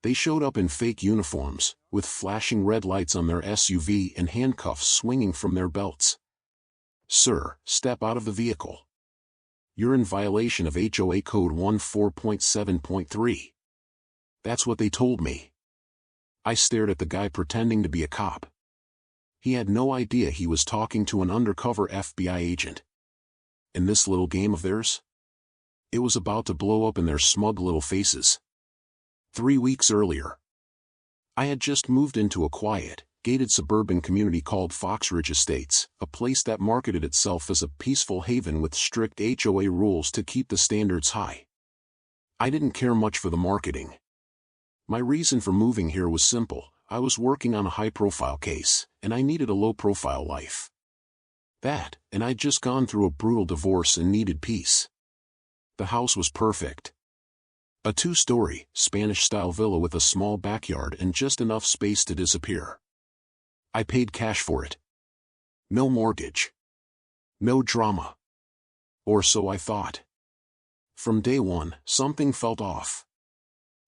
They showed up in fake uniforms, with flashing red lights on their SUV and handcuffs swinging from their belts. "Sir, step out of the vehicle. You're in violation of HOA Code 14.7.3. That's what they told me. I stared at the guy pretending to be a cop. He had no idea he was talking to an undercover FBI agent. And this little game of theirs? It was about to blow up in their smug little faces. 3 weeks earlier, I had just moved into a quiet, gated suburban community called Foxridge Estates, a place that marketed itself as a peaceful haven with strict HOA rules to keep the standards high. I didn't care much for the marketing. My reason for moving here was simple. I was working on a high-profile case, and I needed a low-profile life. That, and I'd just gone through a brutal divorce and needed peace. The house was perfect. A 2-story, Spanish-style villa with a small backyard and just enough space to disappear. I paid cash for it. No mortgage. No drama. Or so I thought. From day one, something felt off.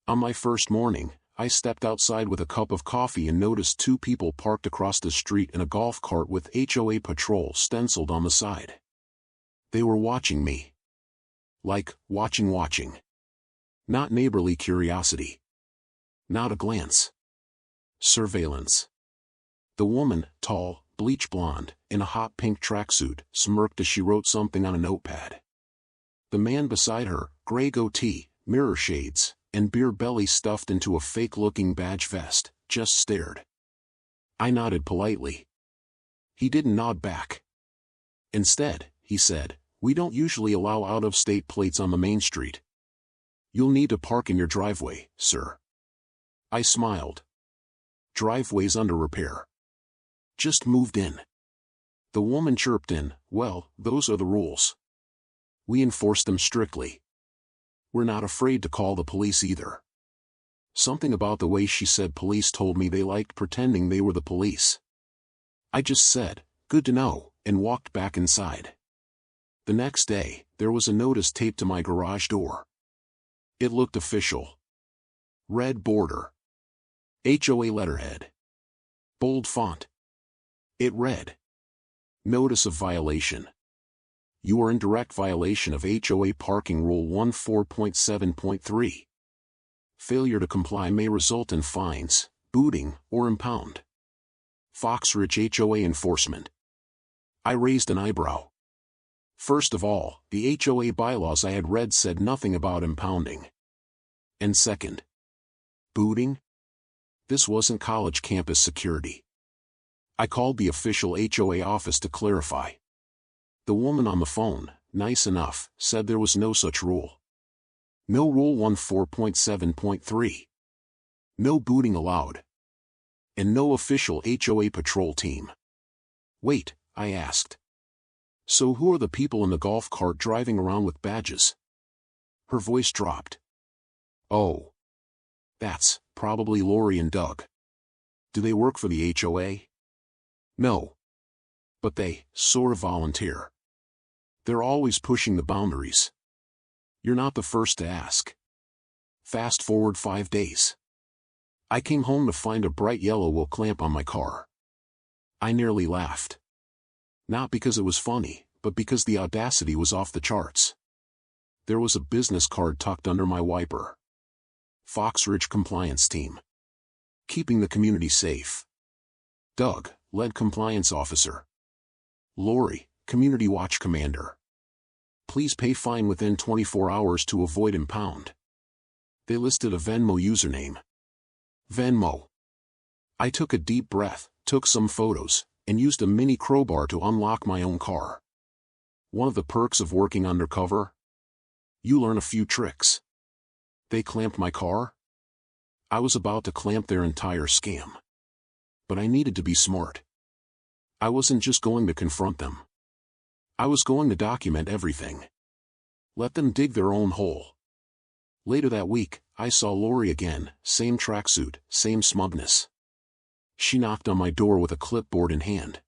On my first morning, I stepped outside with a cup of coffee and noticed 2 people parked across the street in a golf cart with HOA patrol stenciled on the side. They were watching me. Like, watching. Not neighborly curiosity. Not a glance. Surveillance. The woman, tall, bleach blonde, in a hot pink tracksuit, smirked as she wrote something on a notepad. The man beside her, gray goatee, mirror shades, and beer belly stuffed into a fake-looking badge vest, just stared. I nodded politely. He didn't nod back. Instead, he said, "We don't usually allow out-of-state plates on the main street. You'll need to park in your driveway, sir." I smiled. "Driveway's under repair. Just moved in." The woman chirped in, "Well, those are the rules. We enforce them strictly. We're not afraid to call the police either." Something about the way she said police told me they liked pretending they were the police. I just said, "Good to know," and walked back inside. The next day, there was a notice taped to my garage door. It looked official. Red border. HOA letterhead. Bold font. It read, "Notice of violation. You are in direct violation of HOA Parking Rule 14.7.3. Failure to comply may result in fines, booting, or impound. Foxridge HOA Enforcement." I raised an eyebrow. First of all, the HOA bylaws I had read said nothing about impounding. And second, booting? This wasn't college campus security. I called the official HOA office to clarify. The woman on the phone, nice enough, said there was no such rule. No Rule 14.7.3. No booting allowed. And no official HOA patrol team. "Wait," I asked. "So who are the people in the golf cart driving around with badges?" Her voice dropped. "Oh. That's probably Lori and Doug. Do they work for the HOA?" "No. But they sort of volunteer. They're always pushing the boundaries. You're not the first to ask." Fast forward 5 days. I came home to find a bright yellow wool clamp on my car. I nearly laughed. Not because it was funny, but because the audacity was off the charts. There was a business card tucked under my wiper. Foxridge Compliance Team. Keeping the community safe. Doug, Lead Compliance Officer. Lori, Community Watch Commander. Please pay fine within 24 hours to avoid impound. They listed a Venmo username. Venmo. I took a deep breath, took some photos, and used a mini crowbar to unlock my own car. One of the perks of working undercover? You learn a few tricks. They clamped my car? I was about to clamp their entire scam. But I needed to be smart. I wasn't just going to confront them. I was going to document everything. Let them dig their own hole. Later that week, I saw Lori again, same tracksuit, same smugness. She knocked on my door with a clipboard in hand.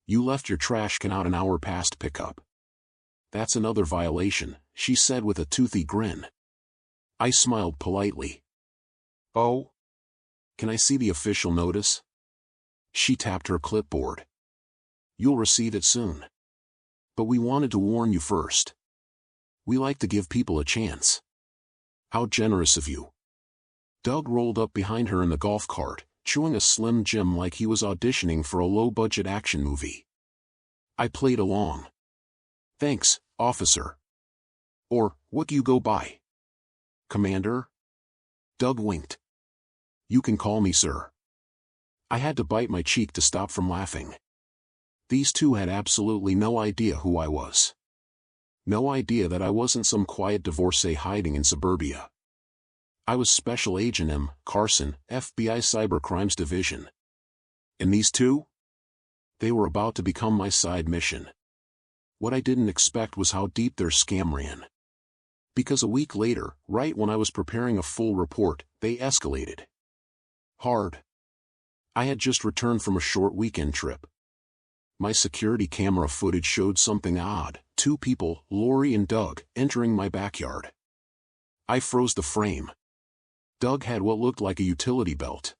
"You left your trash can out an hour past pickup." "That's another violation," she said with a toothy grin. I smiled politely. Oh? Can I see the official notice? She tapped her clipboard. You'll receive it soon. But we wanted to warn you first. We like to give people a chance. How generous of you. Doug rolled up behind her in the golf cart, chewing a Slim Jim like he was auditioning for a low-budget action movie. I played along. Thanks, officer. Or, what do you go by? Commander? Doug winked. You can call me sir. I had to bite my cheek to stop from laughing. These two had absolutely no idea who I was. No idea that I wasn't some quiet divorcee hiding in suburbia. I was Special Agent M. Carson, FBI Cyber Crimes Division. And these two? They were about to become my side mission. What I didn't expect was how deep their scam ran. Because a week later, right when I was preparing a full report, they escalated. Hard. I had just returned from a short weekend trip. My security camera footage showed something odd, two people, Lori and Doug, entering my backyard. I froze the frame. Doug had what looked like a utility belt.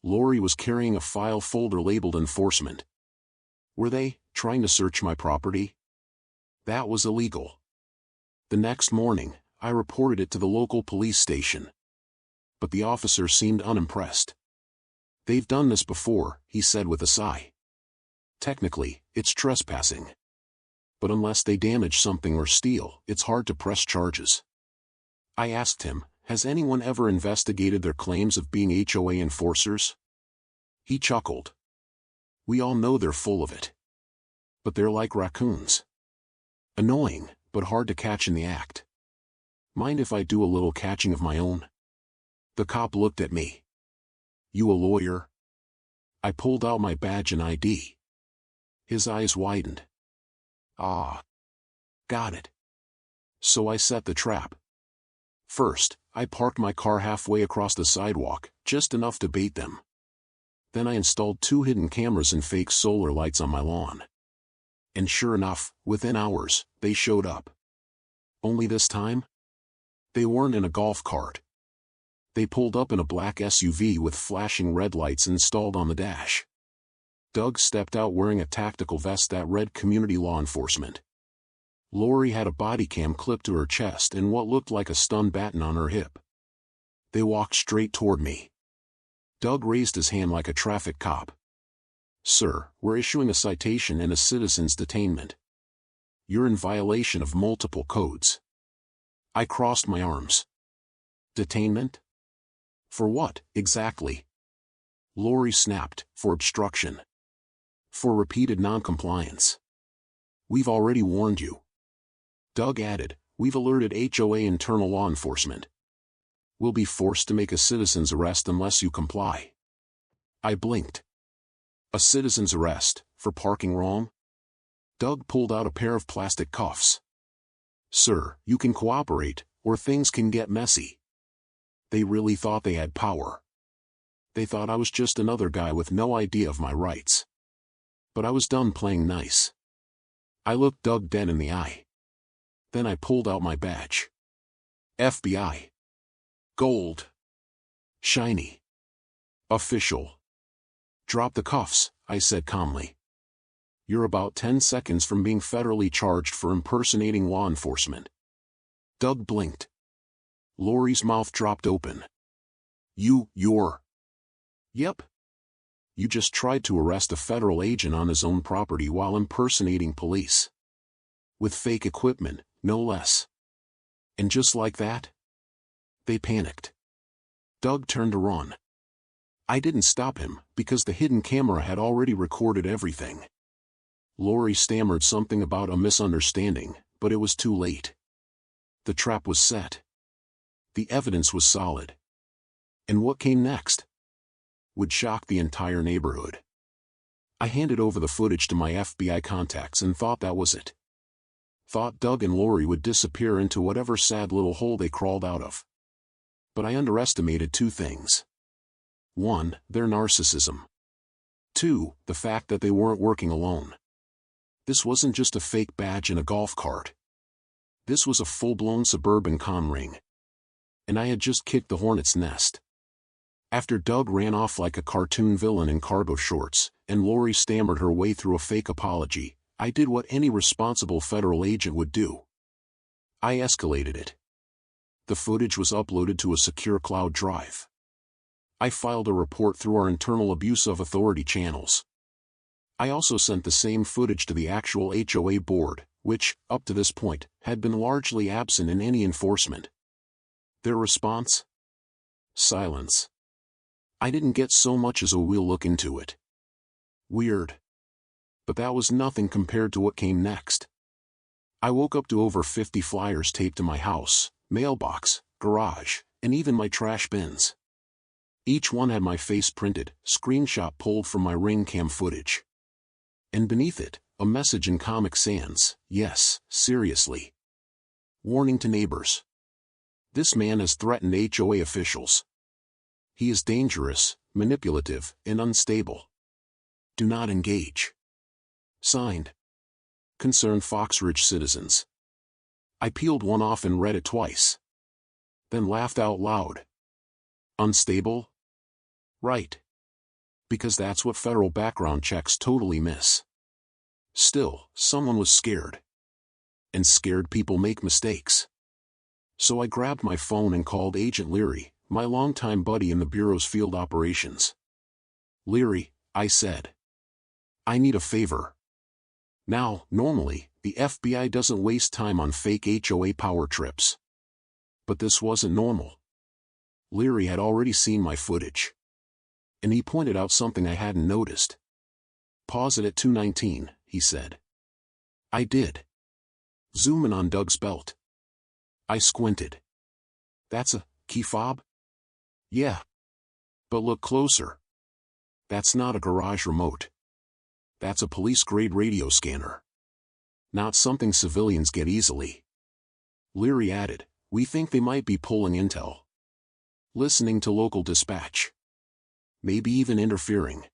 Lori was carrying a file folder labeled enforcement. Were they trying to search my property? That was illegal. The next morning, I reported it to the local police station. But the officer seemed unimpressed. They've done this before, he said with a sigh. Technically, it's trespassing. But unless they damage something or steal, it's hard to press charges. I asked him, has anyone ever investigated their claims of being HOA enforcers? He chuckled. We all know they're full of it. But they're like raccoons. Annoying, but hard to catch in the act. Mind if I do a little catching of my own? The cop looked at me. You a lawyer? I pulled out my badge and ID. His eyes widened. Ah. Got it. So I set the trap. First, I parked my car halfway across the sidewalk, just enough to bait them. Then I installed 2 hidden cameras and fake solar lights on my lawn. And sure enough, within hours, they showed up. Only this time? They weren't in a golf cart. They pulled up in a black SUV with flashing red lights installed on the dash. Doug stepped out wearing a tactical vest that read Community Law Enforcement. Lori had a body cam clipped to her chest and what looked like a stun baton on her hip. They walked straight toward me. Doug raised his hand like a traffic cop. Sir, we're issuing a citation and a citizen's detainment. You're in violation of multiple codes. I crossed my arms. Detainment? For what, exactly? Lori snapped, for obstruction. For repeated noncompliance. We've already warned you. Doug added, we've alerted HOA internal law enforcement. We'll be forced to make a citizen's arrest unless you comply. I blinked. A citizen's arrest, for parking wrong? Doug pulled out a pair of plastic cuffs. Sir, you can cooperate, or things can get messy. They really thought they had power. They thought I was just another guy with no idea of my rights. But I was done playing nice. I looked Doug dead in the eye. Then I pulled out my badge. FBI. Gold. Shiny. Official. Drop the cuffs, I said calmly. You're about 10 seconds from being federally charged for impersonating law enforcement. Doug blinked. Lori's mouth dropped open. You're... Yep. You just tried to arrest a federal agent on his own property while impersonating police. With fake equipment, no less. And just like that, they panicked. Doug turned to run. I didn't stop him, because the hidden camera had already recorded everything. Lori stammered something about a misunderstanding, but it was too late. The trap was set. The evidence was solid. And what came next would shock the entire neighborhood. I handed over the footage to my FBI contacts and thought that was it. Thought Doug and Lori would disappear into whatever sad little hole they crawled out of. But I underestimated 2 things. 1, their narcissism. 2, the fact that they weren't working alone. This wasn't just a fake badge in a golf cart. This was a full-blown suburban con ring. And I had just kicked the hornet's nest. After Doug ran off like a cartoon villain in cargo shorts, and Lori stammered her way through a fake apology, I did what any responsible federal agent would do. I escalated it. The footage was uploaded to a secure cloud drive. I filed a report through our internal abuse of authority channels. I also sent the same footage to the actual HOA board, which, up to this point, had been largely absent in any enforcement. Their response? Silence. I didn't get so much as a "we'll look into it." Weird. But that was nothing compared to what came next. I woke up to over 50 flyers taped to my house, mailbox, garage, and even my trash bins. Each one had my face printed, screenshot pulled from my Ring cam footage. And beneath it, a message in Comic Sans: "Yes, seriously. Warning to neighbors. This man has threatened HOA officials. He is dangerous, manipulative, and unstable. Do not engage." Signed, Concerned Fox Ridge Citizens. I peeled one off and read it twice. Then laughed out loud. Unstable? Right. Because that's what federal background checks totally miss. Still, someone was scared. And scared people make mistakes. So I grabbed my phone and called Agent Leary, my longtime buddy in the Bureau's field operations. "Leary," I said. "I need a favor." Now, normally, the FBI doesn't waste time on fake HOA power trips. But this wasn't normal. Leary had already seen my footage. And he pointed out something I hadn't noticed. "Pause it at 219, he said. I did. Zoom in on Doug's belt. I squinted. "That's a key fob?" "Yeah. But look closer. That's not a garage remote. That's a police-grade radio scanner. Not something civilians get easily." Leary added, "We think they might be pulling intel. Listening to local dispatch. Maybe even interfering."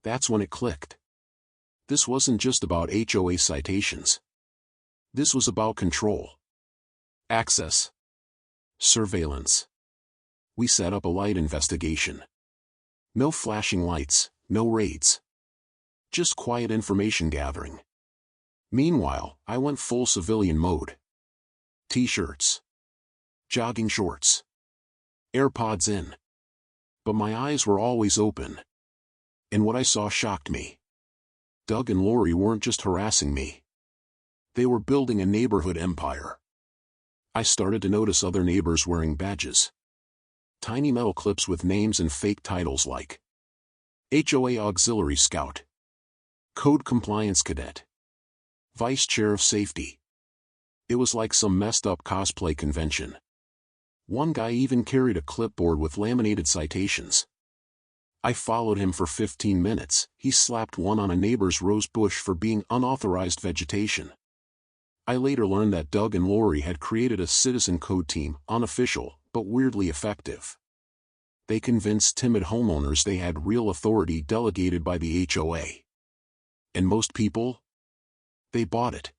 That's when it clicked. This wasn't just about HOA citations. This was about control. Access. Surveillance. We set up a light investigation. No flashing lights, no raids. Just quiet information gathering. Meanwhile, I went full civilian mode. T-shirts. Jogging shorts. AirPods in. But my eyes were always open. And what I saw shocked me. Doug and Lori weren't just harassing me. They were building a neighborhood empire. I started to notice other neighbors wearing badges. Tiny metal clips with names and fake titles like HOA Auxiliary Scout, Code Compliance Cadet, Vice Chair of Safety. It was like some messed up cosplay convention. One guy even carried a clipboard with laminated citations. I followed him for 15 minutes. He slapped one on a neighbor's rose bush for being unauthorized vegetation. I later learned that Doug and Lori had created a citizen code team, unofficial, but weirdly effective. They convinced timid homeowners they had real authority delegated by the HOA. And most people? They bought it.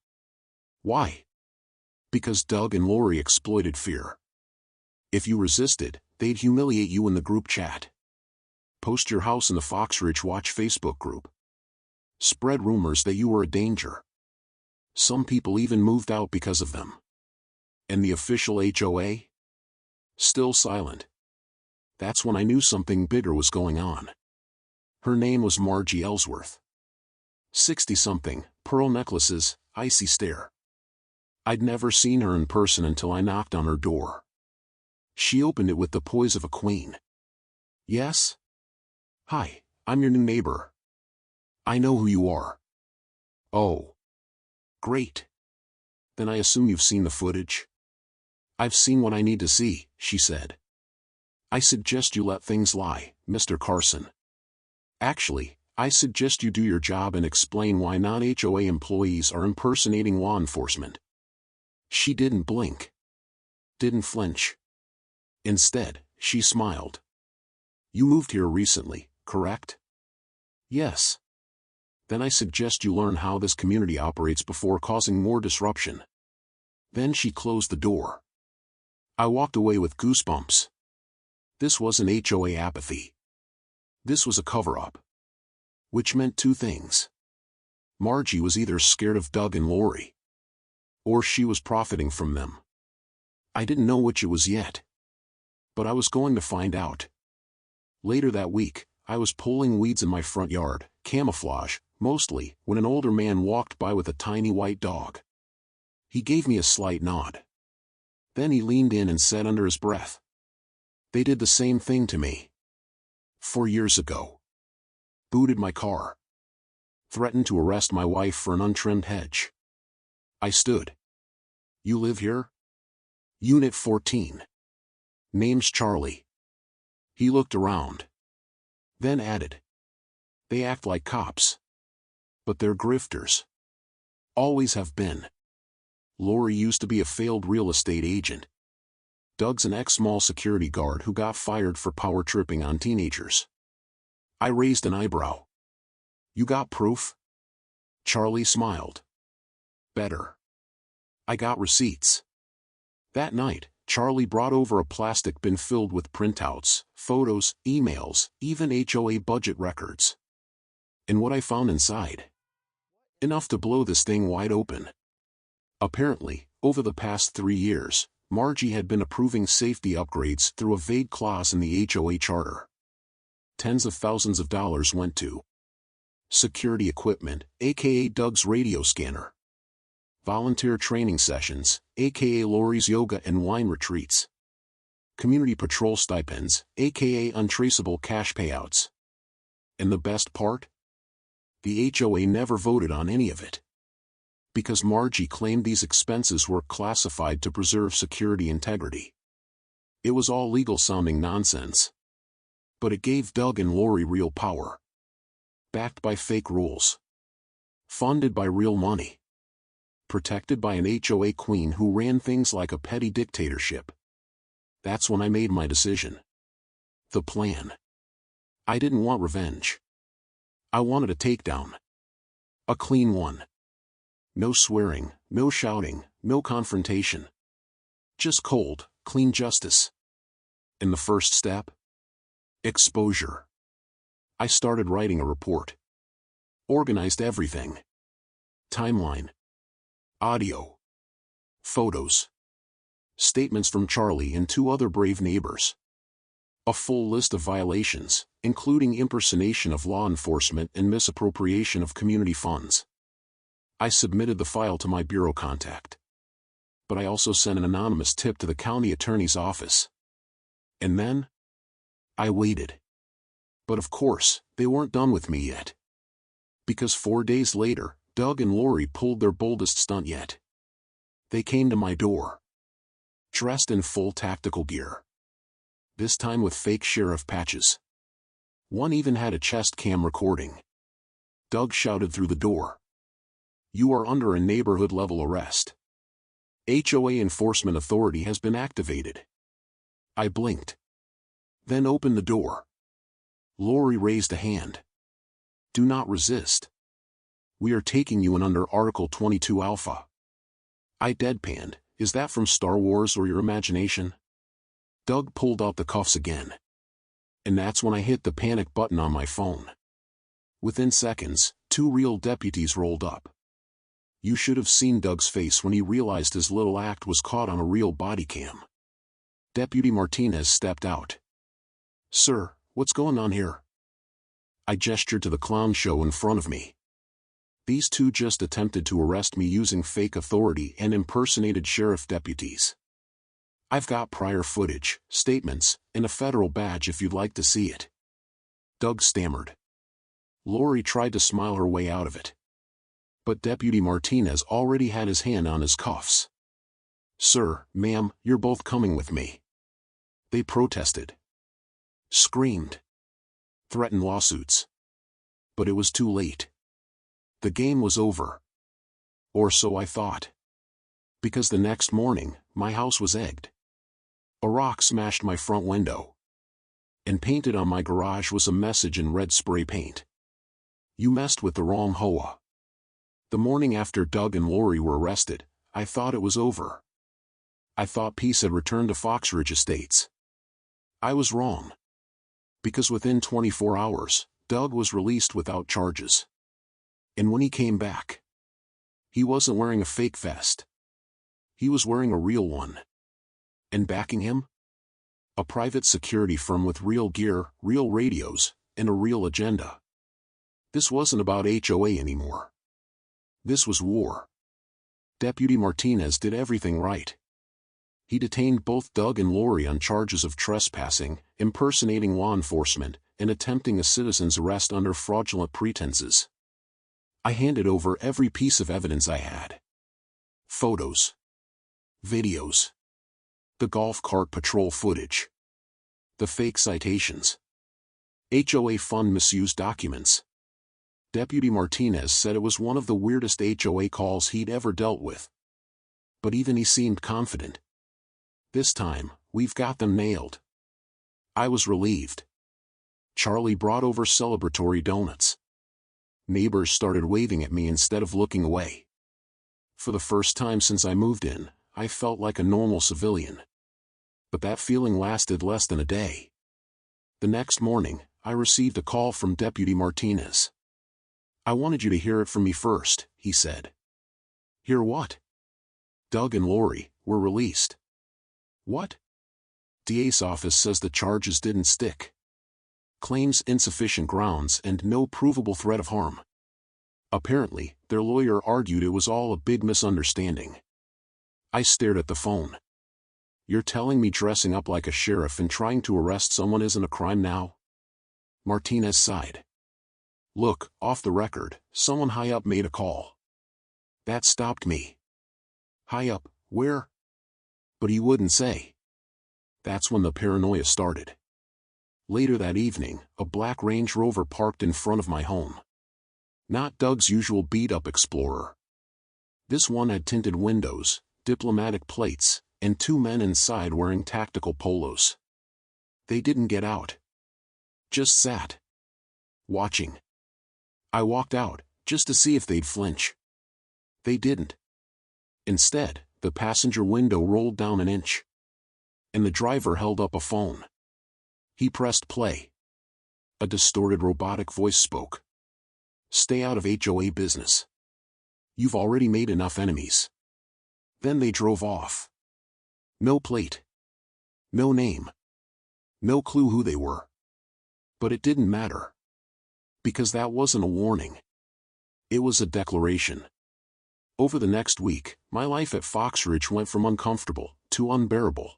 Why? Because Doug and Lori exploited fear. If you resisted, they'd humiliate you in the group chat. Post your house in the Fox Ridge Watch Facebook group. Spread rumors that you were a danger. Some people even moved out because of them. And the official HOA? Still silent. That's when I knew something bigger was going on. Her name was Margie Ellsworth. 60-something, pearl necklaces, icy stare. I'd never seen her in person until I knocked on her door. She opened it with the poise of a queen. "Yes? Hi, I'm your new neighbor. I know who you are." "Oh. Great. Then I assume you've seen the footage?" "I've seen what I need to see," she said. "I suggest you let things lie, Mr. Carson. Actually, I suggest you do your job and explain why non-HOA employees are impersonating law enforcement." She didn't blink. Didn't flinch. Instead, she smiled. "You moved here recently, correct?" "Yes." "Then I suggest you learn how this community operates before causing more disruption." Then she closed the door. I walked away with goosebumps. This wasn't HOA apathy. This was a cover-up. Which meant two things. Margie was either scared of Doug and Lori, or she was profiting from them. I didn't know which it was yet, but I was going to find out. Later that week, I was pulling weeds in my front yard, camouflage, mostly, when an older man walked by with a tiny white dog. He gave me a slight nod. Then he leaned in and said under his breath, "They did the same thing to me 4 years ago. Booted my car. Threatened to arrest my wife for an untrimmed hedge." I stood. "You live here?" "Unit 14. Name's Charlie." He looked around. Then added, "They act like cops. But they're grifters. Always have been. Lori used to be a failed real estate agent. Doug's an ex-mall security guard who got fired for power tripping on teenagers." I raised an eyebrow. "You got proof?" Charlie smiled. "Better. I got receipts." That night, Charlie brought over a plastic bin filled with printouts, photos, emails, even HOA budget records. And what I found inside? Enough to blow this thing wide open. Apparently, over the past 3 years, Margie had been approving safety upgrades through a vague clause in the HOA charter. Tens of thousands of dollars went to security equipment, aka Doug's radio scanner; volunteer training sessions, aka Lori's yoga and wine retreats; community patrol stipends, aka untraceable cash payouts. And the best part? The HOA never voted on any of it. Because Margie claimed these expenses were classified to preserve security integrity. It was all legal-sounding nonsense. But it gave Doug and Lori real power. Backed by fake rules. Funded by real money. Protected by an HOA queen who ran things like a petty dictatorship. That's when I made my decision. The plan. I didn't want revenge. I wanted a takedown. A clean one. No swearing, no shouting, no confrontation. Just cold, clean justice. And the first step? Exposure. I started writing a report. Organized everything. Timeline. Audio. Photos. Statements from Charlie and 2 other brave neighbors. A full list of violations, including impersonation of law enforcement and misappropriation of community funds. I submitted the file to my bureau contact. But I also sent an anonymous tip to the county attorney's office. And then? I waited. But of course, they weren't done with me yet. Because 4 days later, Doug and Lori pulled their boldest stunt yet. They came to my door. Dressed in full tactical gear. This time with fake sheriff patches. One even had a chest cam recording. Doug shouted through the door. "You are under a neighborhood-level arrest. HOA Enforcement Authority has been activated." I blinked. Then opened the door. Lori raised a hand. "Do not resist. We are taking you in under Article 22 Alpha." I deadpanned, "Is that from Star Wars or your imagination?" Doug pulled out the cuffs again. And that's when I hit the panic button on my phone. Within seconds, 2 real deputies rolled up. You should have seen Doug's face when he realized his little act was caught on a real body cam. Deputy Martinez stepped out. "Sir, what's going on here?" I gestured to the clown show in front of me. These 2 just attempted to arrest me using fake authority and impersonated sheriff deputies. I've got prior footage, statements, and a federal badge if you'd like to see it. Doug stammered. Lori tried to smile her way out of it. But Deputy Martinez already had his hand on his cuffs. "Sir, ma'am, you're both coming with me." They protested. Screamed. Threatened lawsuits. But it was too late. The game was over. Or so I thought. Because the next morning, my house was egged. A rock smashed my front window. And painted on my garage was a message in red spray paint. "You messed with the wrong HOA." The morning after Doug and Lori were arrested, I thought it was over. I thought peace had returned to Fox Ridge Estates. I was wrong. Because within 24 hours, Doug was released without charges. And when he came back, he wasn't wearing a fake vest. He was wearing a real one. And backing him? A private security firm with real gear, real radios, and a real agenda. This wasn't about HOA anymore. This was war. Deputy Martinez did everything right. He detained both Doug and Lori on charges of trespassing, impersonating law enforcement, and attempting a citizen's arrest under fraudulent pretenses. I handed over every piece of evidence I had. Photos. Videos. The golf cart patrol footage. The fake citations. HOA fund misuse documents. Deputy Martinez said it was one of the weirdest HOA calls he'd ever dealt with. But even he seemed confident. This time, we've got them nailed. I was relieved. Charlie brought over celebratory donuts. Neighbors started waving at me instead of looking away. For the first time since I moved in, I felt like a normal civilian. But that feeling lasted less than a day. The next morning, I received a call from Deputy Martinez. I wanted you to hear it from me first, he said. Hear what? Doug and Lori were released. What? DA's office says the charges didn't stick. Claims insufficient grounds and no provable threat of harm. Apparently, their lawyer argued it was all a big misunderstanding. I stared at the phone. You're telling me dressing up like a sheriff and trying to arrest someone isn't a crime now? Martinez sighed. Look, off the record, someone high up made a call. That stopped me. High up, where? But he wouldn't say. That's when the paranoia started. Later that evening, a black Range Rover parked in front of my home. Not Doug's usual beat-up Explorer. This one had tinted windows, diplomatic plates, and two men inside wearing tactical polos. They didn't get out. Just sat. Watching. I walked out, just to see if they'd flinch. They didn't. Instead, the passenger window rolled down an inch. And the driver held up a phone. He pressed play. A distorted robotic voice spoke. Stay out of HOA business. You've already made enough enemies. Then they drove off. No plate. No name. No clue who they were. But it didn't matter. Because that wasn't a warning. It was a declaration. Over the next week, my life at Fox Ridge went from uncomfortable to unbearable.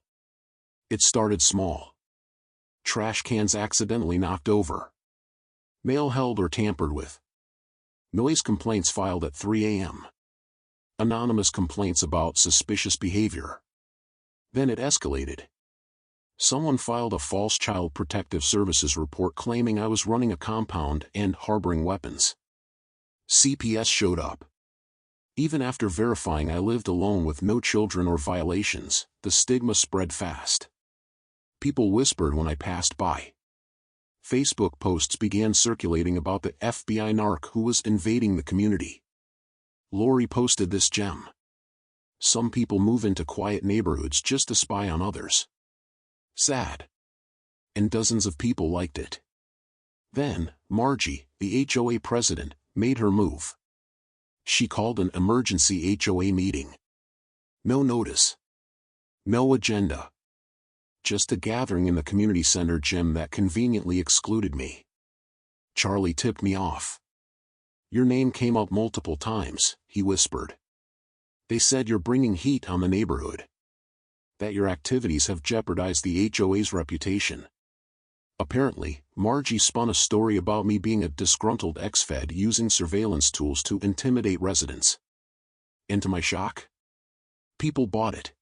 It started small. Trash cans accidentally knocked over. Mail held or tampered with. Noise complaints filed at 3 a.m. Anonymous complaints about suspicious behavior. Then it escalated. Someone filed a false Child Protective Services report claiming I was running a compound and harboring weapons. CPS showed up. Even after verifying I lived alone with no children or violations, the stigma spread fast. People whispered when I passed by. Facebook posts began circulating about the FBI narc who was invading the community. Lori posted this gem. Some people move into quiet neighborhoods just to spy on others. Sad. And dozens of people liked it. Then, Margie, the HOA president, made her move. She called an emergency HOA meeting. No notice. No agenda. Just a gathering in the community center gym that conveniently excluded me. Charlie tipped me off. Your name came up multiple times, he whispered. They said you're bringing heat on the neighborhood. That your activities have jeopardized the HOA's reputation. Apparently, Margie spun a story about me being a disgruntled ex-Fed using surveillance tools to intimidate residents. And to my shock, people bought it.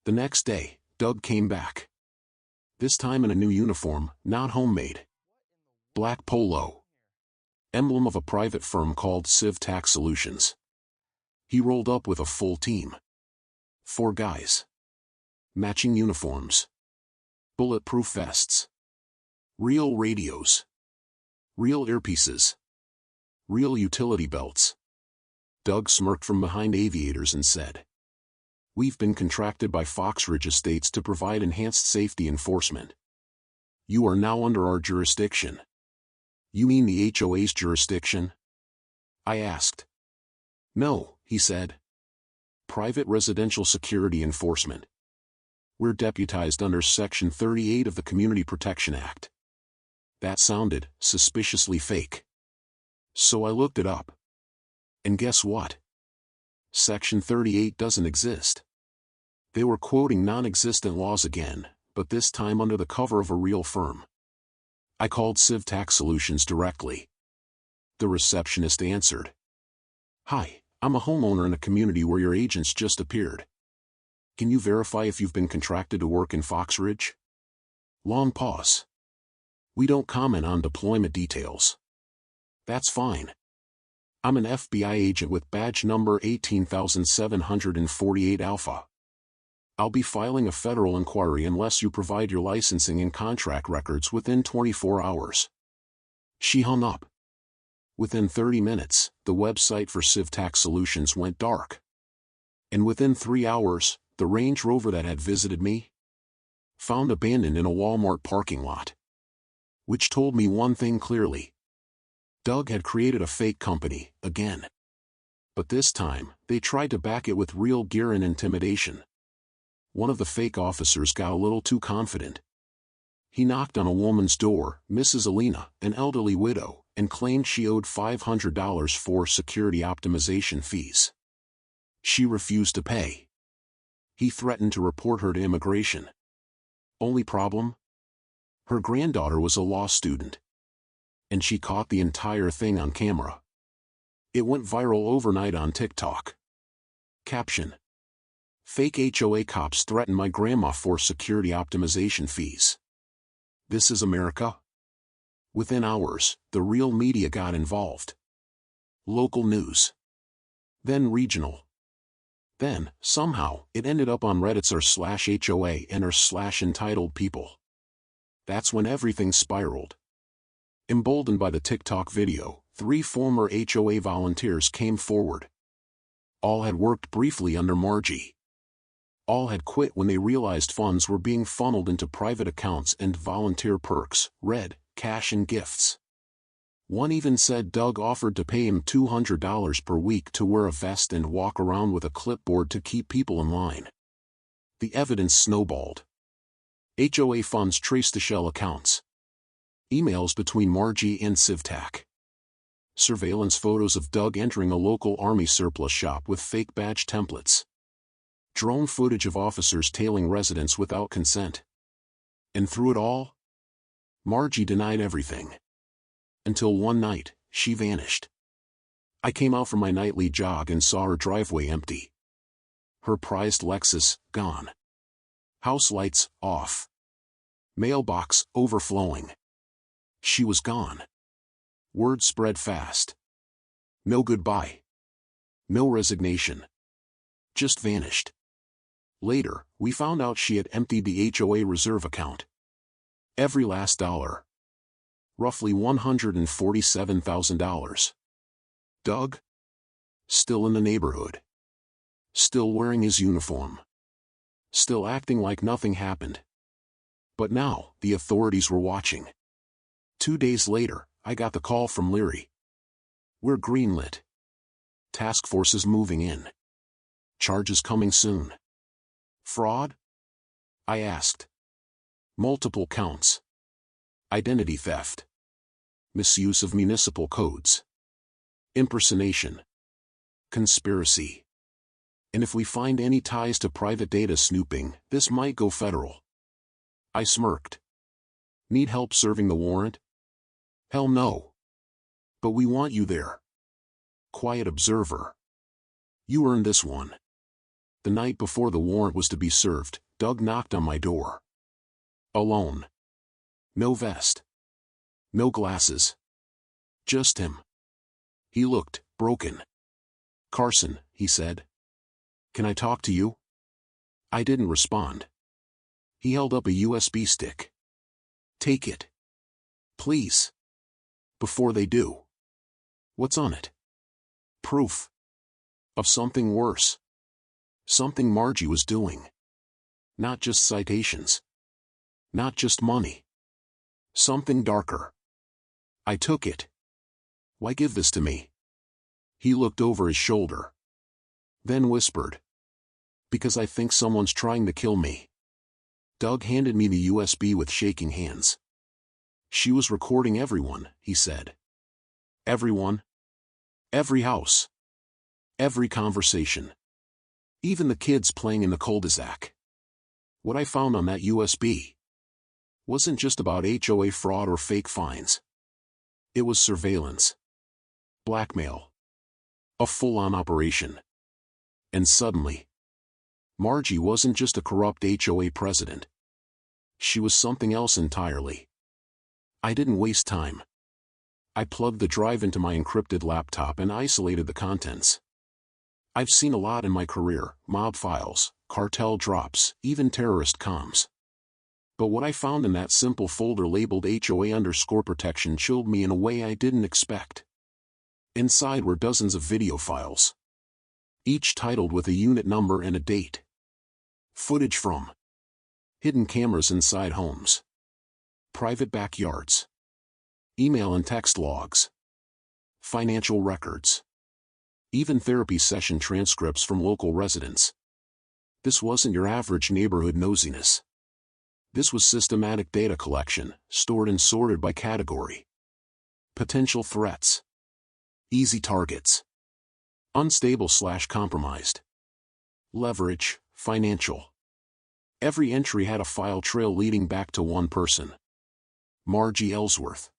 The next day, Doug came back. This time in a new uniform, not homemade. Black polo. Emblem of a private firm called Civ Tax Solutions. He rolled up with a full team. 4 guys. Matching uniforms. Bulletproof vests. Real radios. Real earpieces. Real utility belts. Doug smirked from behind aviators and said, We've been contracted by Fox Ridge Estates to provide enhanced safety enforcement. You are now under our jurisdiction. You mean the HOA's jurisdiction? I asked. No, he said. Private Residential Security Enforcement. We're deputized under Section 38 of the Community Protection Act. That sounded suspiciously fake. So I looked it up. And guess what? Section 38 doesn't exist. They were quoting non-existent laws again, but this time under the cover of a real firm. I called CivTax Solutions directly. The receptionist answered. Hi, I'm a homeowner in a community where your agents just appeared. Can you verify if you've been contracted to work in Fox Ridge? Long pause. We don't comment on deployment details. That's fine. I'm an FBI agent with badge number 18748 Alpha. I'll be filing a federal inquiry unless you provide your licensing and contract records within 24 hours. She hung up. Within 30 minutes, the website for CivTax Solutions went dark. And within 3 hours, the Range Rover that had visited me found abandoned in a Walmart parking lot. Which told me one thing clearly. Doug had created a fake company, again. But this time, they tried to back it with real gear and intimidation. One of the fake officers got a little too confident. He knocked on a woman's door, Mrs. Alina, an elderly widow, and claimed she owed $500 for security optimization fees. She refused to pay. He threatened to report her to immigration. Only problem? Her granddaughter was a law student. And she caught the entire thing on camera. It went viral overnight on TikTok. Caption: Fake HOA cops threaten my grandma for security optimization fees. This is America? Within hours, the real media got involved. Local news. Then regional. Then, somehow, it ended up on Reddit's r/HOA and r/entitled people. That's when everything spiraled. Emboldened by the TikTok video, 3 former HOA volunteers came forward. All had worked briefly under Margie. All had quit when they realized funds were being funneled into private accounts and volunteer perks, red, cash and gifts. One even said Doug offered to pay him $200 per week to wear a vest and walk around with a clipboard to keep people in line. The evidence snowballed. HOA funds traced to shell accounts. Emails between Margie and CivTac. Surveillance photos of Doug entering a local army surplus shop with fake badge templates. Drone footage of officers tailing residents without consent. And through it all, Margie denied everything. Until one night, she vanished. I came out from my nightly jog and saw her driveway empty. Her prized Lexus, gone. House lights, off. Mailbox, overflowing. She was gone. Word spread fast. No goodbye. No resignation. Just vanished. Later, we found out she had emptied the HOA reserve account. Every last dollar. Roughly $147,000. Doug? Still in the neighborhood. Still wearing his uniform. Still acting like nothing happened. But now, the authorities were watching. 2 days later, I got the call from Leary. We're greenlit. Task force is moving in. Charges coming soon. Fraud? I asked. Multiple counts. Identity theft. Misuse of municipal codes. Impersonation. Conspiracy. And if we find any ties to private data snooping, this might go federal. I smirked. Need help serving the warrant? Hell no. But we want you there. Quiet observer. You earned this one. The night before the warrant was to be served, Doug knocked on my door. Alone. No vest. No glasses. Just him. He looked broken. Carson, he said. Can I talk to you? I didn't respond. He held up a USB stick. Take it. Please. Before they do. What's on it? Proof. Of something worse. Something Margie was doing. Not just citations. Not just money. Something darker. I took it. Why give this to me? He looked over his shoulder. Then whispered. Because I think someone's trying to kill me. Doug handed me the USB with shaking hands. She was recording everyone, he said. Everyone. Every house. Every conversation. Even the kids playing in the cul-de-sac. What I found on that USB wasn't just about HOA fraud or fake fines. It was surveillance. Blackmail. A full-on operation. And suddenly, Margie wasn't just a corrupt HOA president. She was something else entirely. I didn't waste time. I plugged the drive into my encrypted laptop and isolated the contents. I've seen a lot in my career, mob files, cartel drops, even terrorist comms. But what I found in that simple folder labeled HOA_protection chilled me in a way I didn't expect. Inside were dozens of video files, each titled with a unit number and a date. Footage from hidden cameras inside homes, private backyards, email and text logs, financial records, even therapy session transcripts from local residents. This wasn't your average neighborhood nosiness. This was systematic data collection, stored and sorted by category. Potential threats. Easy targets. Unstable/compromised. Leverage, financial. Every entry had a file trail leading back to one person. Margie Ellsworth.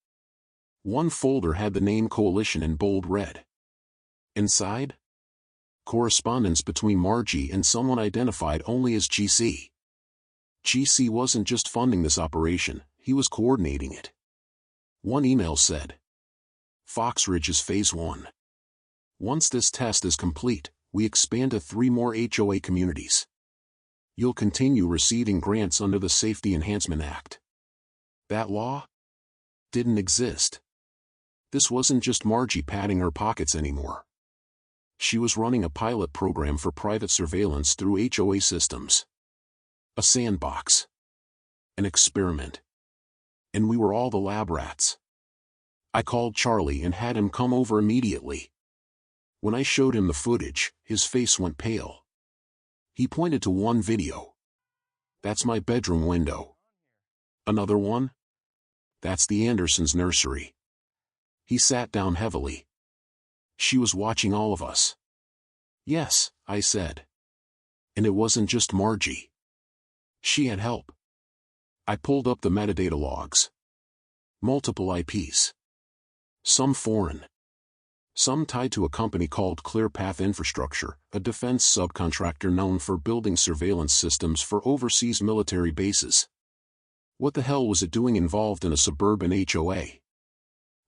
One folder had the name Coalition in bold red. Inside? Correspondence between Margie and someone identified only as GC. GC wasn't just funding this operation, he was coordinating it. One email said, Fox Ridge is Phase 1. Once this test is complete, we expand to 3 more HOA communities. You'll continue receiving grants under the Safety Enhancement Act. That law didn't exist. This wasn't just Margie padding her pockets anymore. She was running a pilot program for private surveillance through HOA systems. A sandbox. An experiment. And we were all the lab rats. I called Charlie and had him come over immediately. When I showed him the footage, his face went pale. He pointed to one video. That's my bedroom window. Another one? That's the Andersons' nursery. He sat down heavily. She was watching all of us. Yes, I said. And it wasn't just Margie. She had help. I pulled up the metadata logs. Multiple IPs. Some foreign. Some tied to a company called ClearPath Infrastructure, a defense subcontractor known for building surveillance systems for overseas military bases. What the hell was it doing involved in a suburban HOA?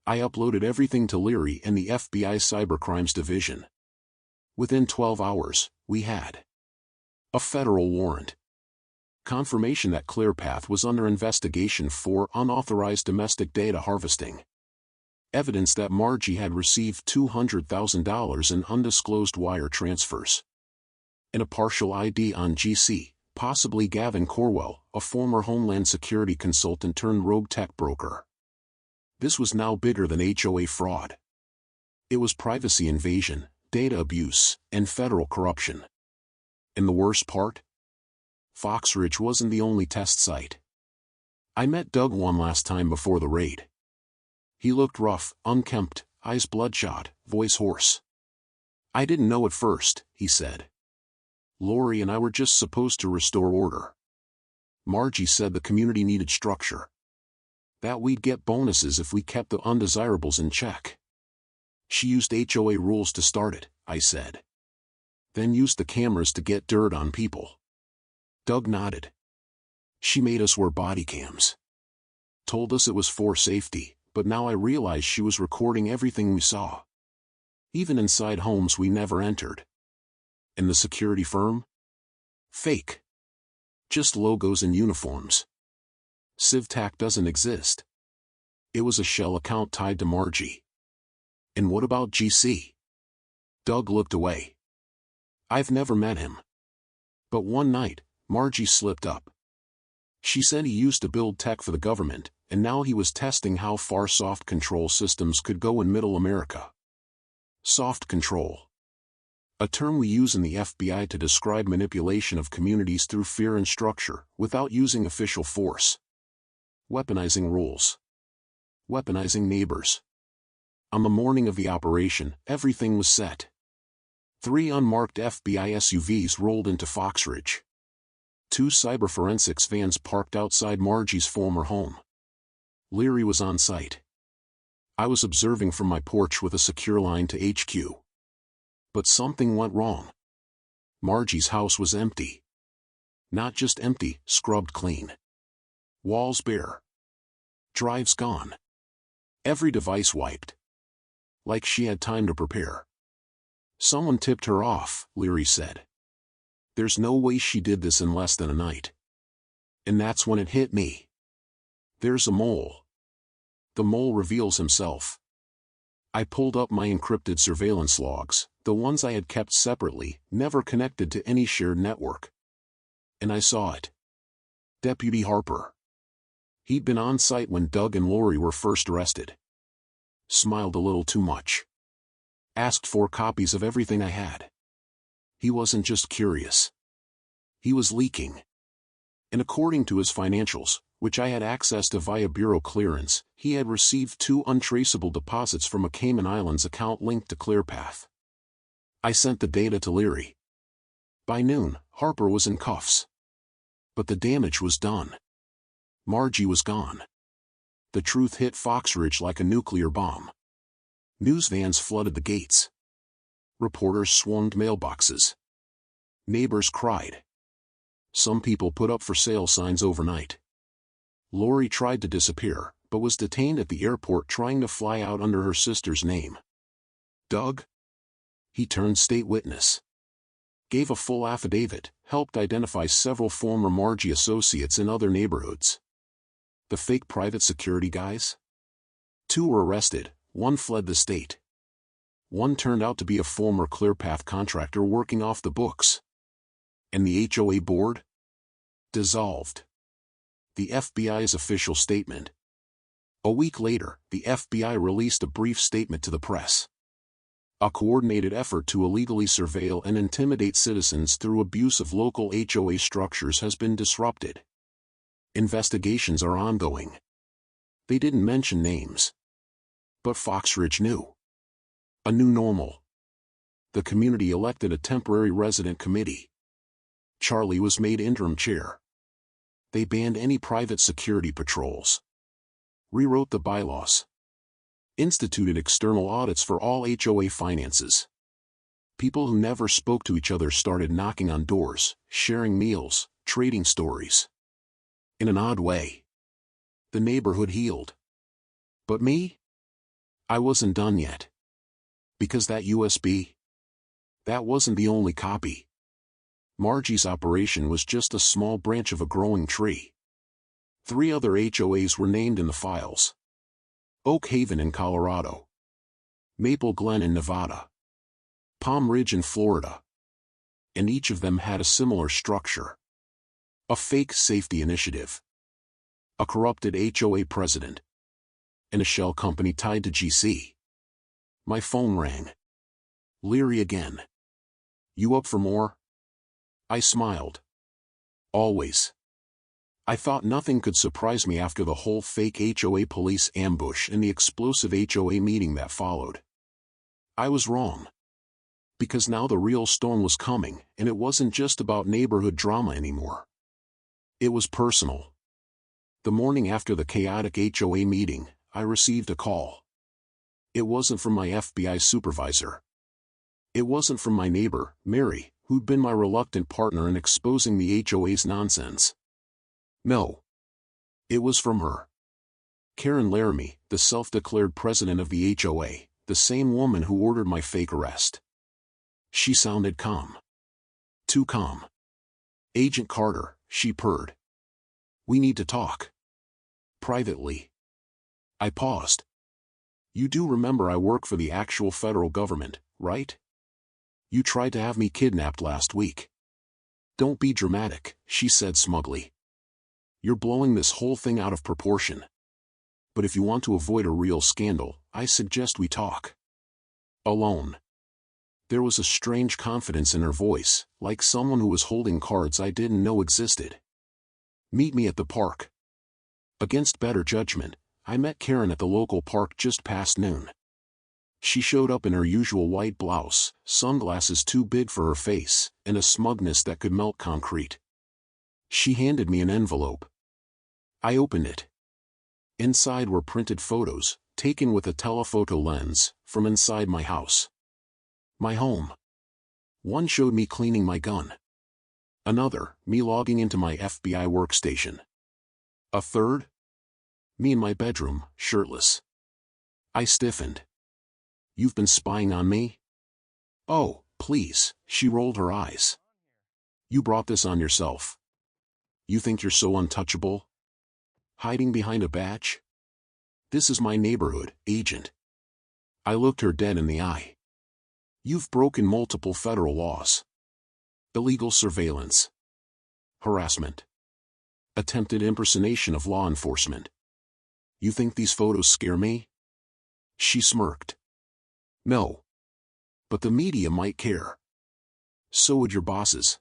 I uploaded everything to Leary and the FBI Cybercrimes Division. Within 12 hours, we had a federal warrant. Confirmation that ClearPath was under investigation for unauthorized domestic data harvesting. Evidence that Margie had received $200,000 in undisclosed wire transfers. And a partial ID on GC, possibly Gavin Corwell, a former Homeland Security consultant turned rogue tech broker. This was now bigger than HOA fraud. It was privacy invasion, data abuse, and federal corruption. And the worst part? Fox Ridge wasn't the only test site. I met Doug one last time before the raid. He looked rough, unkempt, eyes bloodshot, voice hoarse. I didn't know at first, he said. Lori and I were just supposed to restore order. Margie said the community needed structure. That we'd get bonuses if we kept the undesirables in check. She used HOA rules to start it, I said. Then used the cameras to get dirt on people. Doug nodded. She made us wear body cams. Told us it was for safety, but now I realize she was recording everything we saw. Even inside homes we never entered. And the security firm? Fake. Just logos and uniforms. CivTac doesn't exist. It was a shell account tied to Margie. And what about GC? Doug looked away. I've never met him. But one night, Margie slipped up. She said he used to build tech for the government, and now he was testing how far soft control systems could go in Middle America. Soft control. A term we use in the FBI to describe manipulation of communities through fear and structure, without using official force. Weaponizing rules. Weaponizing neighbors. On the morning of the operation, everything was set. 3 unmarked FBI SUVs rolled into Foxridge. 2 cyberforensics vans parked outside Margie's former home. Leary was on site. I was observing from my porch with a secure line to HQ. But something went wrong. Margie's house was empty. Not just empty, scrubbed clean. Walls bare. Drives gone. Every device wiped. Like she had time to prepare. Someone tipped her off, Leary said. There's no way she did this in less than a night. And that's when it hit me. There's a mole. The mole reveals himself. I pulled up my encrypted surveillance logs, the ones I had kept separately, never connected to any shared network. And I saw it. Deputy Harper. He'd been on site when Doug and Lori were first arrested. Smiled a little too much. Asked for copies of everything I had. He wasn't just curious. He was leaking. And according to his financials, which I had access to via bureau clearance, he had received 2 untraceable deposits from a Cayman Islands account linked to ClearPath. I sent the data to Leary. By noon, Harper was in cuffs. But the damage was done. Margie was gone. The truth hit Foxridge like a nuclear bomb. News vans flooded the gates. Reporters swarmed mailboxes. Neighbors cried. Some people put up for sale signs overnight. Lori tried to disappear, but was detained at the airport trying to fly out under her sister's name. Doug? He turned state witness. Gave a full affidavit, helped identify several former Margie associates in other neighborhoods. The fake private security guys? 2 were arrested, 1 fled the state. 1 turned out to be a former ClearPath contractor working off the books. And the HOA board? Dissolved. The FBI's official statement. A week later, the FBI released a brief statement to the press. A coordinated effort to illegally surveil and intimidate citizens through abuse of local HOA structures has been disrupted. Investigations are ongoing. They didn't mention names. But Foxridge knew. A new normal. The community elected a temporary resident committee. Charlie was made interim chair. They banned any private security patrols. Rewrote the bylaws. Instituted external audits for all HOA finances. People who never spoke to each other started knocking on doors, sharing meals, trading stories. In an odd way. The neighborhood healed. But me? I wasn't done yet. Because that USB? That wasn't the only copy. Margie's operation was just a small branch of a growing tree. 3 other HOAs were named in the files. Oak Haven in Colorado. Maple Glen in Nevada. Palm Ridge in Florida. And each of them had a similar structure. A fake safety initiative. A corrupted HOA president. And a shell company tied to GC. My phone rang. Leary again. You up for more? I smiled. Always. I thought nothing could surprise me after the whole fake HOA police ambush and the explosive HOA meeting that followed. I was wrong. Because now the real storm was coming, and it wasn't just about neighborhood drama anymore. It was personal. The morning after the chaotic HOA meeting, I received a call. It wasn't from my FBI supervisor. It wasn't from my neighbor, Mary, who'd been my reluctant partner in exposing the HOA's nonsense. No. It was from her. Karen Laramie, the self-declared president of the HOA, the same woman who ordered my fake arrest. She sounded calm. Too calm. Agent Carter, she purred. We need to talk. Privately. I paused. You do remember I work for the actual federal government, right? You tried to have me kidnapped last week. Don't be dramatic, she said smugly. You're blowing this whole thing out of proportion. But if you want to avoid a real scandal, I suggest we talk alone. There was a strange confidence in her voice, like someone who was holding cards I didn't know existed. Meet me at the park. Against better judgment, I met Karen at the local park just past noon. She showed up in her usual white blouse, sunglasses too big for her face, and a smugness that could melt concrete. She handed me an envelope. I opened it. Inside were printed photos, taken with a telephoto lens, from inside my house. My home. One showed me cleaning my gun. Another, me logging into my FBI workstation. A third? Me in my bedroom, shirtless. I stiffened. You've been spying on me? Oh, please, she rolled her eyes. You brought this on yourself. You think you're so untouchable? Hiding behind a badge? This is my neighborhood, Agent. I looked her dead in the eye. You've broken multiple federal laws. Illegal surveillance. Harassment. Attempted impersonation of law enforcement. You think these photos scare me? She smirked. No. But the media might care. So would your bosses.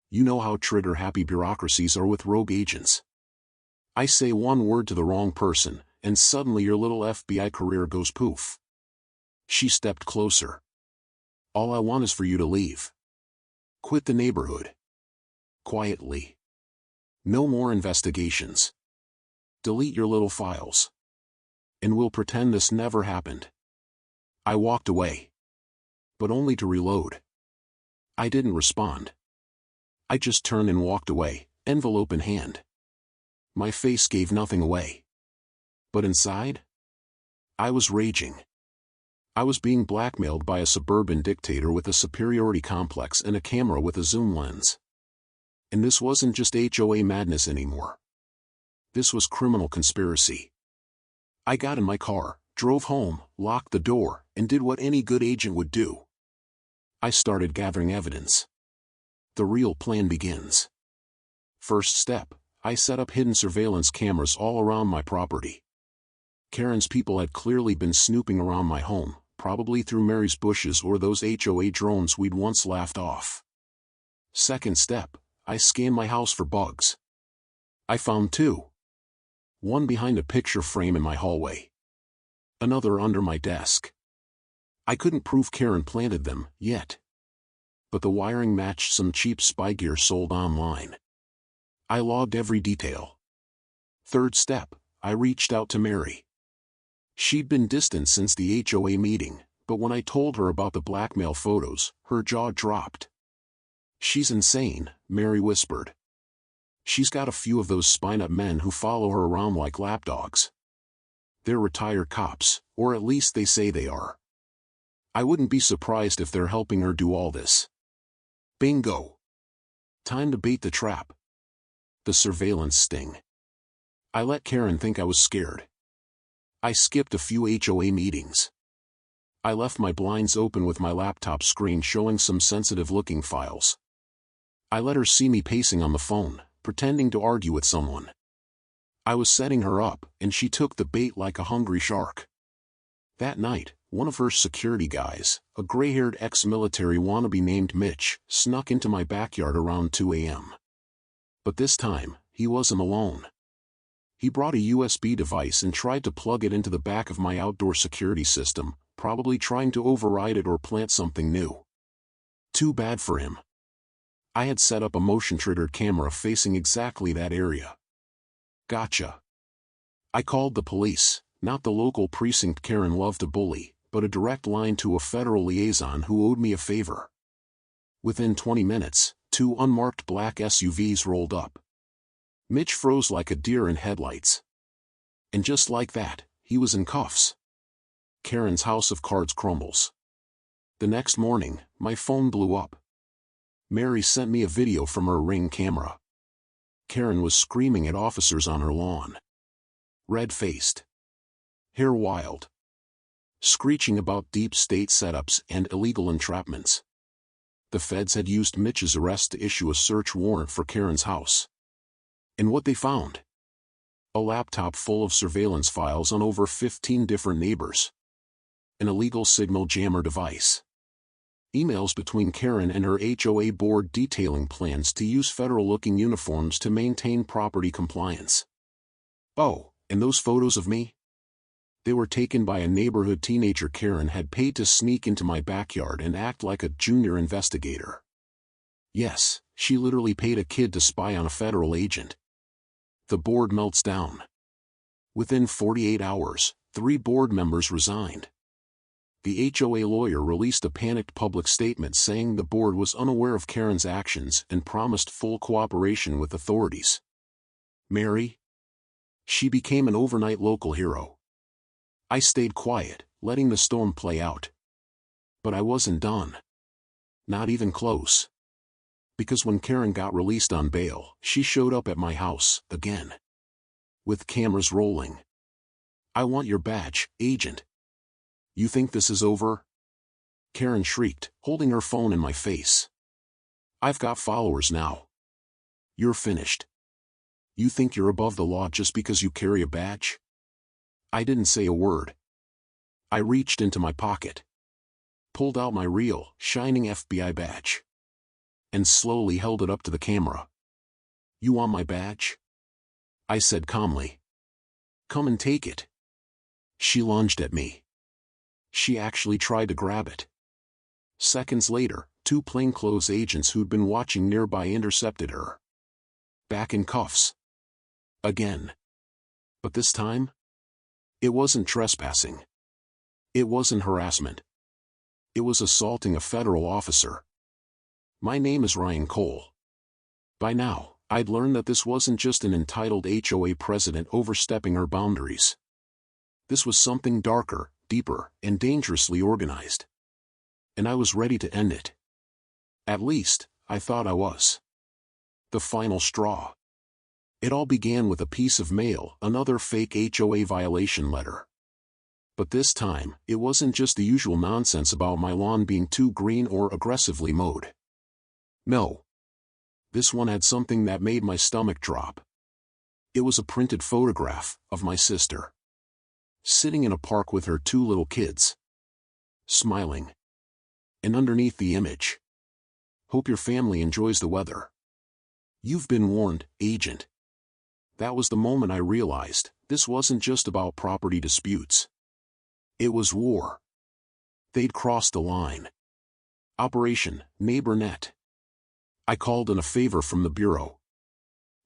You know how trigger-happy bureaucracies are with rogue agents. I say one word to the wrong person, and suddenly your little FBI career goes poof. She stepped closer. All I want is for you to leave. Quit the neighborhood. Quietly. No more investigations. Delete your little files. And we'll pretend this never happened. I walked away. But only to reload. I didn't respond. I just turned and walked away, envelope in hand. My face gave nothing away. But inside? I was raging. I was being blackmailed by a suburban dictator with a superiority complex and a camera with a zoom lens. And this wasn't just HOA madness anymore. This was criminal conspiracy. I got in my car, drove home, locked the door, and did what any good agent would do. I started gathering evidence. The real plan begins. First step, I set up hidden surveillance cameras all around my property. Karen's people had clearly been snooping around my home, probably through Mary's bushes or those HOA drones we'd once laughed off. Second step, I scanned my house for bugs. I found two. One behind a picture frame in my hallway. Another under my desk. I couldn't prove Karen planted them, yet. But the wiring matched some cheap spy gear sold online. I logged every detail. Third step, I reached out to Mary. She'd been distant since the HOA meeting, but when I told her about the blackmail photos, her jaw dropped. She's insane, Mary whispered. She's got a few of those spine-up men who follow her around like lapdogs. They're retired cops, or at least they say they are. I wouldn't be surprised if they're helping her do all this. Bingo. Time to bait the trap. The surveillance sting. I let Karen think I was scared. I skipped a few HOA meetings. I left my blinds open with my laptop screen showing some sensitive-looking files. I let her see me pacing on the phone, pretending to argue with someone. I was setting her up, and she took the bait like a hungry shark. That night, one of her security guys, a gray-haired ex-military wannabe named Mitch, snuck into my backyard around 2 a.m. But this time, he wasn't alone. He brought a USB device and tried to plug it into the back of my outdoor security system, probably trying to override it or plant something new. Too bad for him. I had set up a motion-triggered camera facing exactly that area. Gotcha. I called the police, not the local precinct Karen loved to bully, but a direct line to a federal liaison who owed me a favor. Within 20 minutes, 2 unmarked black SUVs rolled up. Mitch froze like a deer in headlights. And just like that, he was in cuffs. Karen's house of cards crumbles. The next morning, my phone blew up. Mary sent me a video from her Ring camera. Karen was screaming at officers on her lawn. Red-faced. Hair wild. Screeching about deep state setups and illegal entrapments. The feds had used Mitch's arrest to issue a search warrant for Karen's house. And what they found? A laptop full of surveillance files on over 15 different neighbors. An illegal signal jammer device. Emails between Karen and her HOA board detailing plans to use federal-looking uniforms to maintain property compliance. Oh, and those photos of me? They were taken by a neighborhood teenager Karen had paid to sneak into my backyard and act like a junior investigator. Yes, she literally paid a kid to spy on a federal agent. The board melts down. Within 48 hours, 3 board members resigned. The HOA lawyer released a panicked public statement saying the board was unaware of Karen's actions and promised full cooperation with authorities. Mary? She became an overnight local hero. I stayed quiet, letting the storm play out. But I wasn't done. Not even close. Because when Karen got released on bail, she showed up at my house, again. With cameras rolling. I want your badge, agent. You think this is over? Karen shrieked, holding her phone in my face. I've got followers now. You're finished. You think you're above the law just because you carry a badge? I didn't say a word. I reached into my pocket. Pulled out my real, shining FBI badge. And slowly held it up to the camera. You want my badge? I said calmly. Come and take it. She lunged at me. She actually tried to grab it. Seconds later, 2 plainclothes agents who'd been watching nearby intercepted her. Back in cuffs. Again. But this time? It wasn't trespassing. It wasn't harassment. It was assaulting a federal officer. My name is Ryan Cole. By now, I'd learned that this wasn't just an entitled HOA president overstepping her boundaries. This was something darker, deeper, and dangerously organized. And I was ready to end it. At least, I thought I was. The final straw. It all began with a piece of mail, another fake HOA violation letter. But this time, it wasn't just the usual nonsense about my lawn being too green or aggressively mowed. No. This one had something that made my stomach drop. It was a printed photograph of my sister. Sitting in a park with her 2 little kids. Smiling. And underneath the image. Hope your family enjoys the weather. You've been warned, agent. That was the moment I realized this wasn't just about property disputes. It was war. They'd crossed the line. Operation Neighbor Net. I called in a favor from the bureau.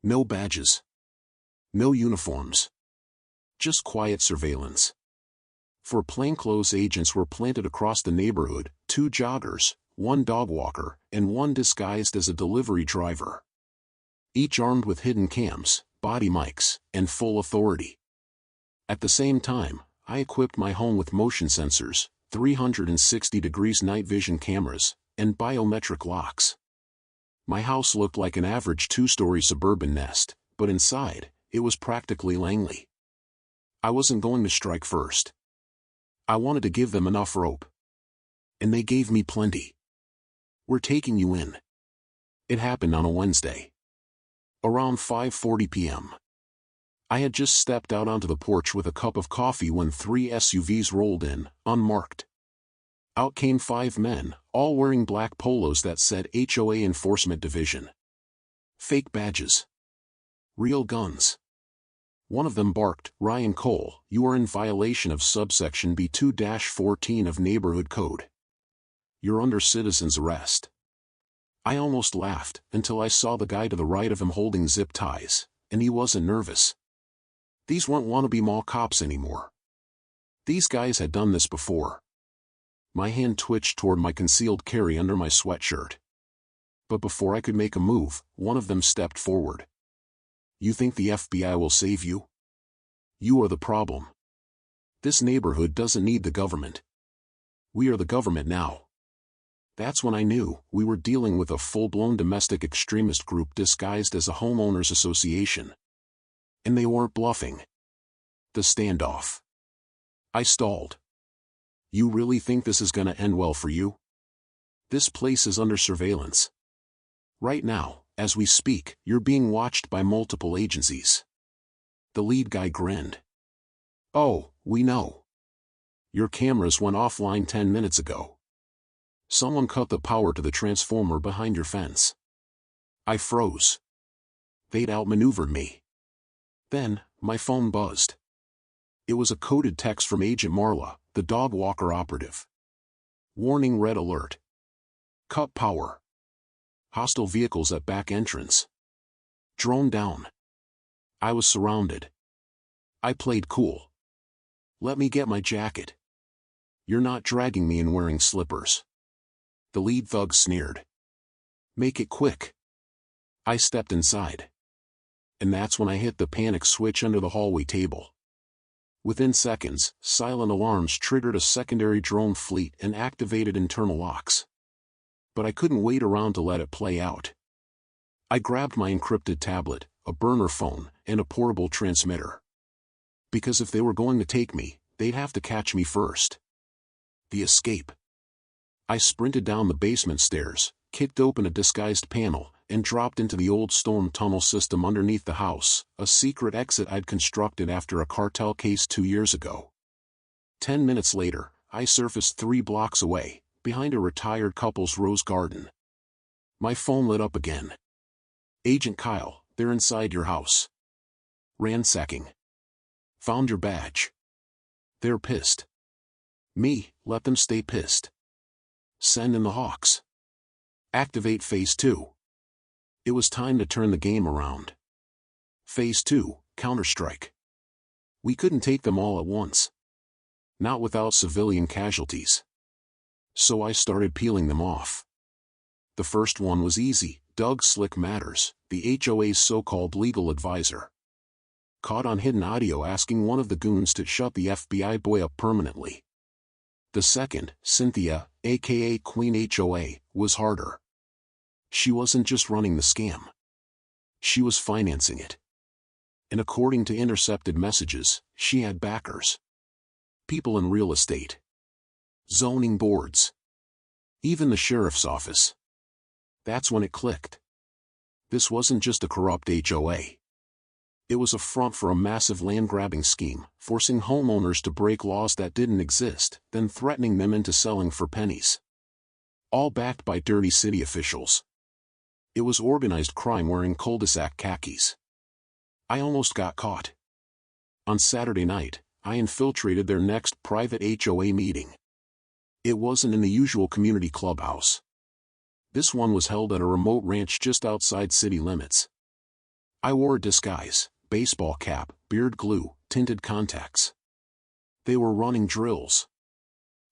No badges. No uniforms. Just quiet surveillance. 4 plainclothes agents were planted across the neighborhood, 2 joggers, 1 dog walker, and 1 disguised as a delivery driver. Each armed with hidden cams, body mics, and full authority. At the same time, I equipped my home with motion sensors, 360 degrees night vision cameras, and biometric locks. My house looked like an average 2-story suburban nest, but inside, it was practically Langley. I wasn't going to strike first. I wanted to give them enough rope. And they gave me plenty. We're taking you in. It happened on a Wednesday. Around 5:40 p.m. I had just stepped out onto the porch with a cup of coffee when 3 SUVs rolled in, unmarked. Out came 5 men, all wearing black polos that said HOA Enforcement Division. Fake badges. Real guns. One of them barked, "Ryan Cole, you are in violation of subsection B2-14 of Neighborhood Code. You're under citizen's arrest." I almost laughed, until I saw the guy to the right of him holding zip ties, and he wasn't nervous. These weren't wannabe mall cops anymore. These guys had done this before. My hand twitched toward my concealed carry under my sweatshirt. But before I could make a move, one of them stepped forward. "You think the FBI will save you? You are the problem. This neighborhood doesn't need the government. We are the government now." That's when I knew we were dealing with a full-blown domestic extremist group disguised as a homeowners association. And they weren't bluffing. The standoff. I stalled. "You really think this is gonna end well for you? This place is under surveillance. Right now, as we speak, you're being watched by multiple agencies. The lead guy grinned. "Oh, we know. Your cameras went offline 10 minutes ago. Someone cut the power to the transformer behind your fence." I froze. They'd outmaneuvered me. Then, my phone buzzed. It was a coded text from Agent Marla, the dog walker operative. Warning: red alert. Cut power. Hostile vehicles at back entrance. Drone down. I was surrounded. I played cool. "Let me get my jacket. You're not dragging me in wearing slippers." The lead thug sneered. "Make it quick." I stepped inside. And that's when I hit the panic switch under the hallway table. Within seconds, silent alarms triggered a secondary drone fleet and activated internal locks. But I couldn't wait around to let it play out. I grabbed my encrypted tablet, a burner phone, and a portable transmitter. Because if they were going to take me, they'd have to catch me first. The escape. I sprinted down the basement stairs, kicked open a disguised panel, and dropped into the old storm tunnel system underneath the house, a secret exit I'd constructed after a cartel case 2 years ago. 10 minutes later, I surfaced 3 blocks away, behind a retired couple's rose garden. My phone lit up again. "Agent Kyle, they're inside your house. Ransacking. Found your badge. They're pissed." Me, let them stay pissed. Send in the Hawks. Activate Phase 2. It was time to turn the game around. Phase 2, Counterstrike. We couldn't take them all at once. Not without civilian casualties. So I started peeling them off. The first one was easy: Doug Slick Matters, the HOA's so-called legal advisor. Caught on hidden audio asking one of the goons to shut the FBI boy up permanently. The second, Cynthia, aka Queen HOA, was harder. She wasn't just running the scam. She was financing it. And according to intercepted messages, she had backers. People in real estate. Zoning boards. Even the sheriff's office. That's when it clicked. This wasn't just a corrupt HOA. It was a front for a massive land-grabbing scheme, forcing homeowners to break laws that didn't exist, then threatening them into selling for pennies. All backed by dirty city officials. It was organized crime wearing cul-de-sac khakis. I almost got caught. On Saturday night, I infiltrated their next private HOA meeting. It wasn't in the usual community clubhouse. This one was held at a remote ranch just outside city limits. I wore a disguise, baseball cap, beard glue, tinted contacts. They were running drills.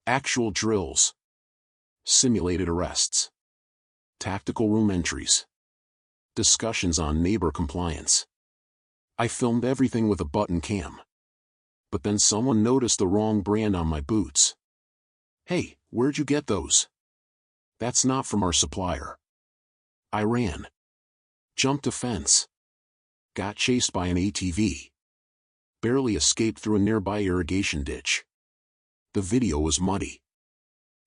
Actual drills. Simulated arrests. Tactical room entries. Discussions on neighbor compliance. I filmed everything with a button cam. But then someone noticed the wrong brand on my boots. "Hey, where'd you get those?" "That's not from our supplier." I ran. Jumped a fence. Got chased by an ATV. Barely escaped through a nearby irrigation ditch. The video was muddy.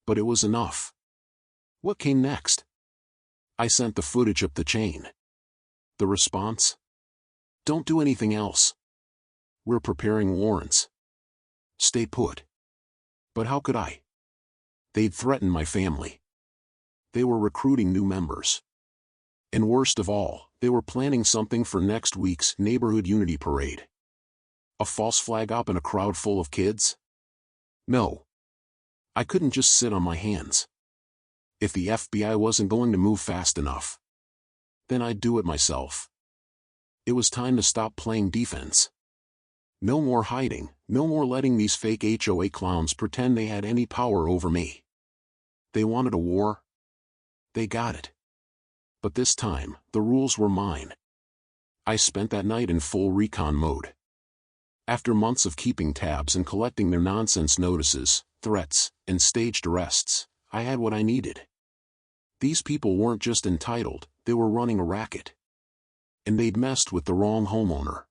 But it was enough. What came next? I sent the footage up the chain. The response? "Don't do anything else. We're preparing warrants. Stay put." But how could I? They'd threatened my family. They were recruiting new members. And worst of all, they were planning something for next week's neighborhood unity parade. A false flag op in a crowd full of kids? No. I couldn't just sit on my hands. If the FBI wasn't going to move fast enough, then I'd do it myself. It was time to stop playing defense. No more hiding, no more letting these fake HOA clowns pretend they had any power over me. They wanted a war. They got it. But this time, the rules were mine. I spent that night in full recon mode. After months of keeping tabs and collecting their nonsense notices, threats, and staged arrests, I had what I needed. These people weren't just entitled, they were running a racket. And they'd messed with the wrong homeowner.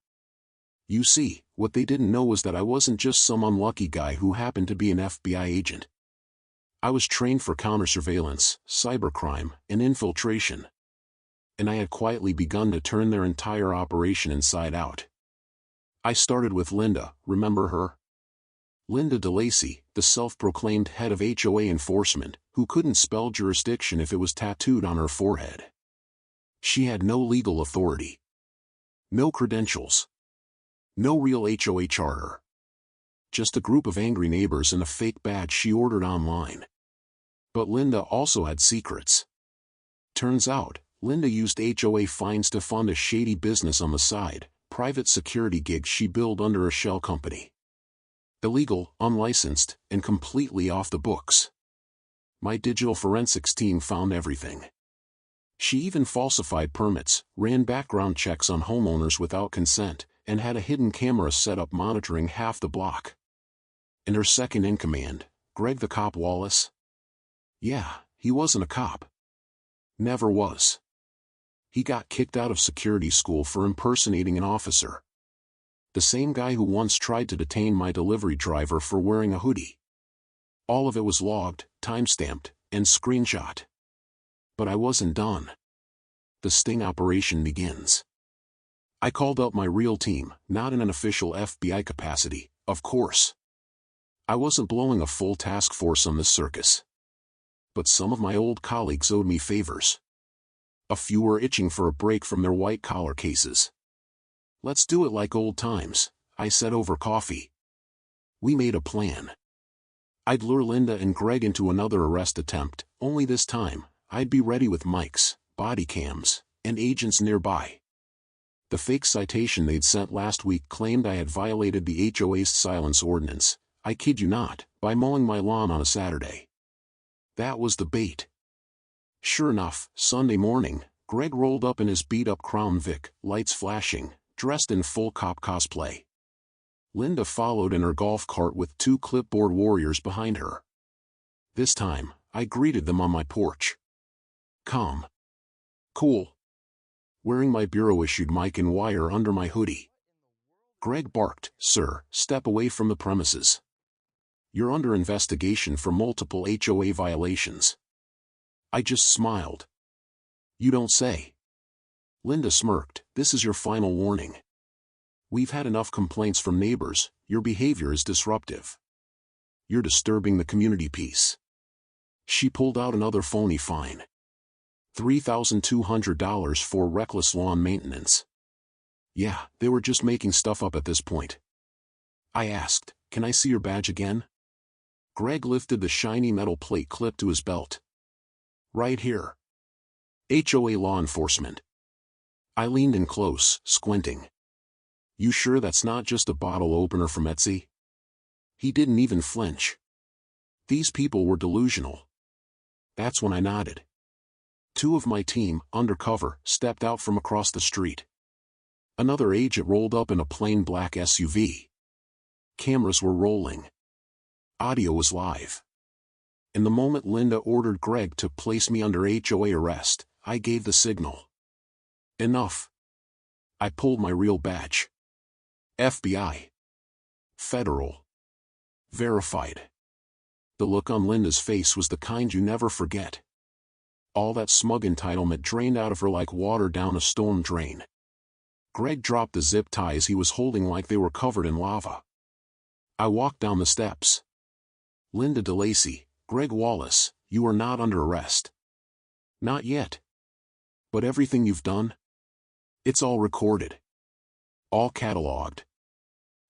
You see, what they didn't know was that I wasn't just some unlucky guy who happened to be an FBI agent. I was trained for counter-surveillance, cybercrime, and infiltration. And I had quietly begun to turn their entire operation inside out. I started with Linda, remember her? Linda DeLacy, the self-proclaimed head of HOA enforcement, who couldn't spell jurisdiction if it was tattooed on her forehead. She had no legal authority. No credentials. No real HOA charter. Just a group of angry neighbors and a fake badge she ordered online. But Linda also had secrets. Turns out, Linda used HOA fines to fund a shady business on the side, private security gigs she billed under a shell company. Illegal, unlicensed, and completely off the books. My digital forensics team found everything. She even falsified permits, ran background checks on homeowners without consent, and had a hidden camera set up monitoring half the block. And her second-in-command, Greg the Cop Wallace? Yeah, he wasn't a cop. Never was. He got kicked out of security school for impersonating an officer. The same guy who once tried to detain my delivery driver for wearing a hoodie. All of it was logged, timestamped, and screenshot. But I wasn't done. The sting operation begins. I called up my real team, not in an official FBI capacity, of course. I wasn't blowing a full task force on this circus. But some of my old colleagues owed me favors. A few were itching for a break from their white-collar cases. Let's do it like old times, I said over coffee. We made a plan. I'd lure Linda and Greg into another arrest attempt, only this time, I'd be ready with mics, body cams, and agents nearby. The fake citation they'd sent last week claimed I had violated the HOA's silence ordinance, I kid you not, by mowing my lawn on a Saturday. That was the bait. Sure enough, Sunday morning, Greg rolled up in his beat-up Crown Vic, lights flashing, dressed in full cop cosplay. Linda followed in her golf cart with 2 clipboard warriors behind her. This time, I greeted them on my porch. Calm. Cool. Wearing my bureau-issued mic and wire under my hoodie. Greg barked, "Sir, step away from the premises. You're under investigation for multiple HOA violations." I just smiled. You don't say. Linda smirked, "This is your final warning. We've had enough complaints from neighbors, your behavior is disruptive. You're disturbing the community peace." She pulled out another phony fine. $3,200 for reckless lawn maintenance. Yeah, they were just making stuff up at this point. I asked, "Can I see your badge again?" Greg lifted the shiny metal plate clipped to his belt. Right here. HOA law enforcement. I leaned in close, squinting. You sure that's not just a bottle opener from Etsy? He didn't even flinch. These people were delusional. That's when I nodded. 2 of my team, undercover, stepped out from across the street. Another agent rolled up in a plain black SUV. Cameras were rolling. Audio was live. In the moment Linda ordered Greg to place me under HOA arrest, I gave the signal. Enough. I pulled my real badge. FBI. Federal. Verified. The look on Linda's face was the kind you never forget. All that smug entitlement drained out of her like water down a storm drain. Greg dropped the zip ties he was holding like they were covered in lava. I walked down the steps. Linda DeLacy, Greg Wallace, you are not under arrest. Not yet. But everything you've done? It's all recorded. All cataloged.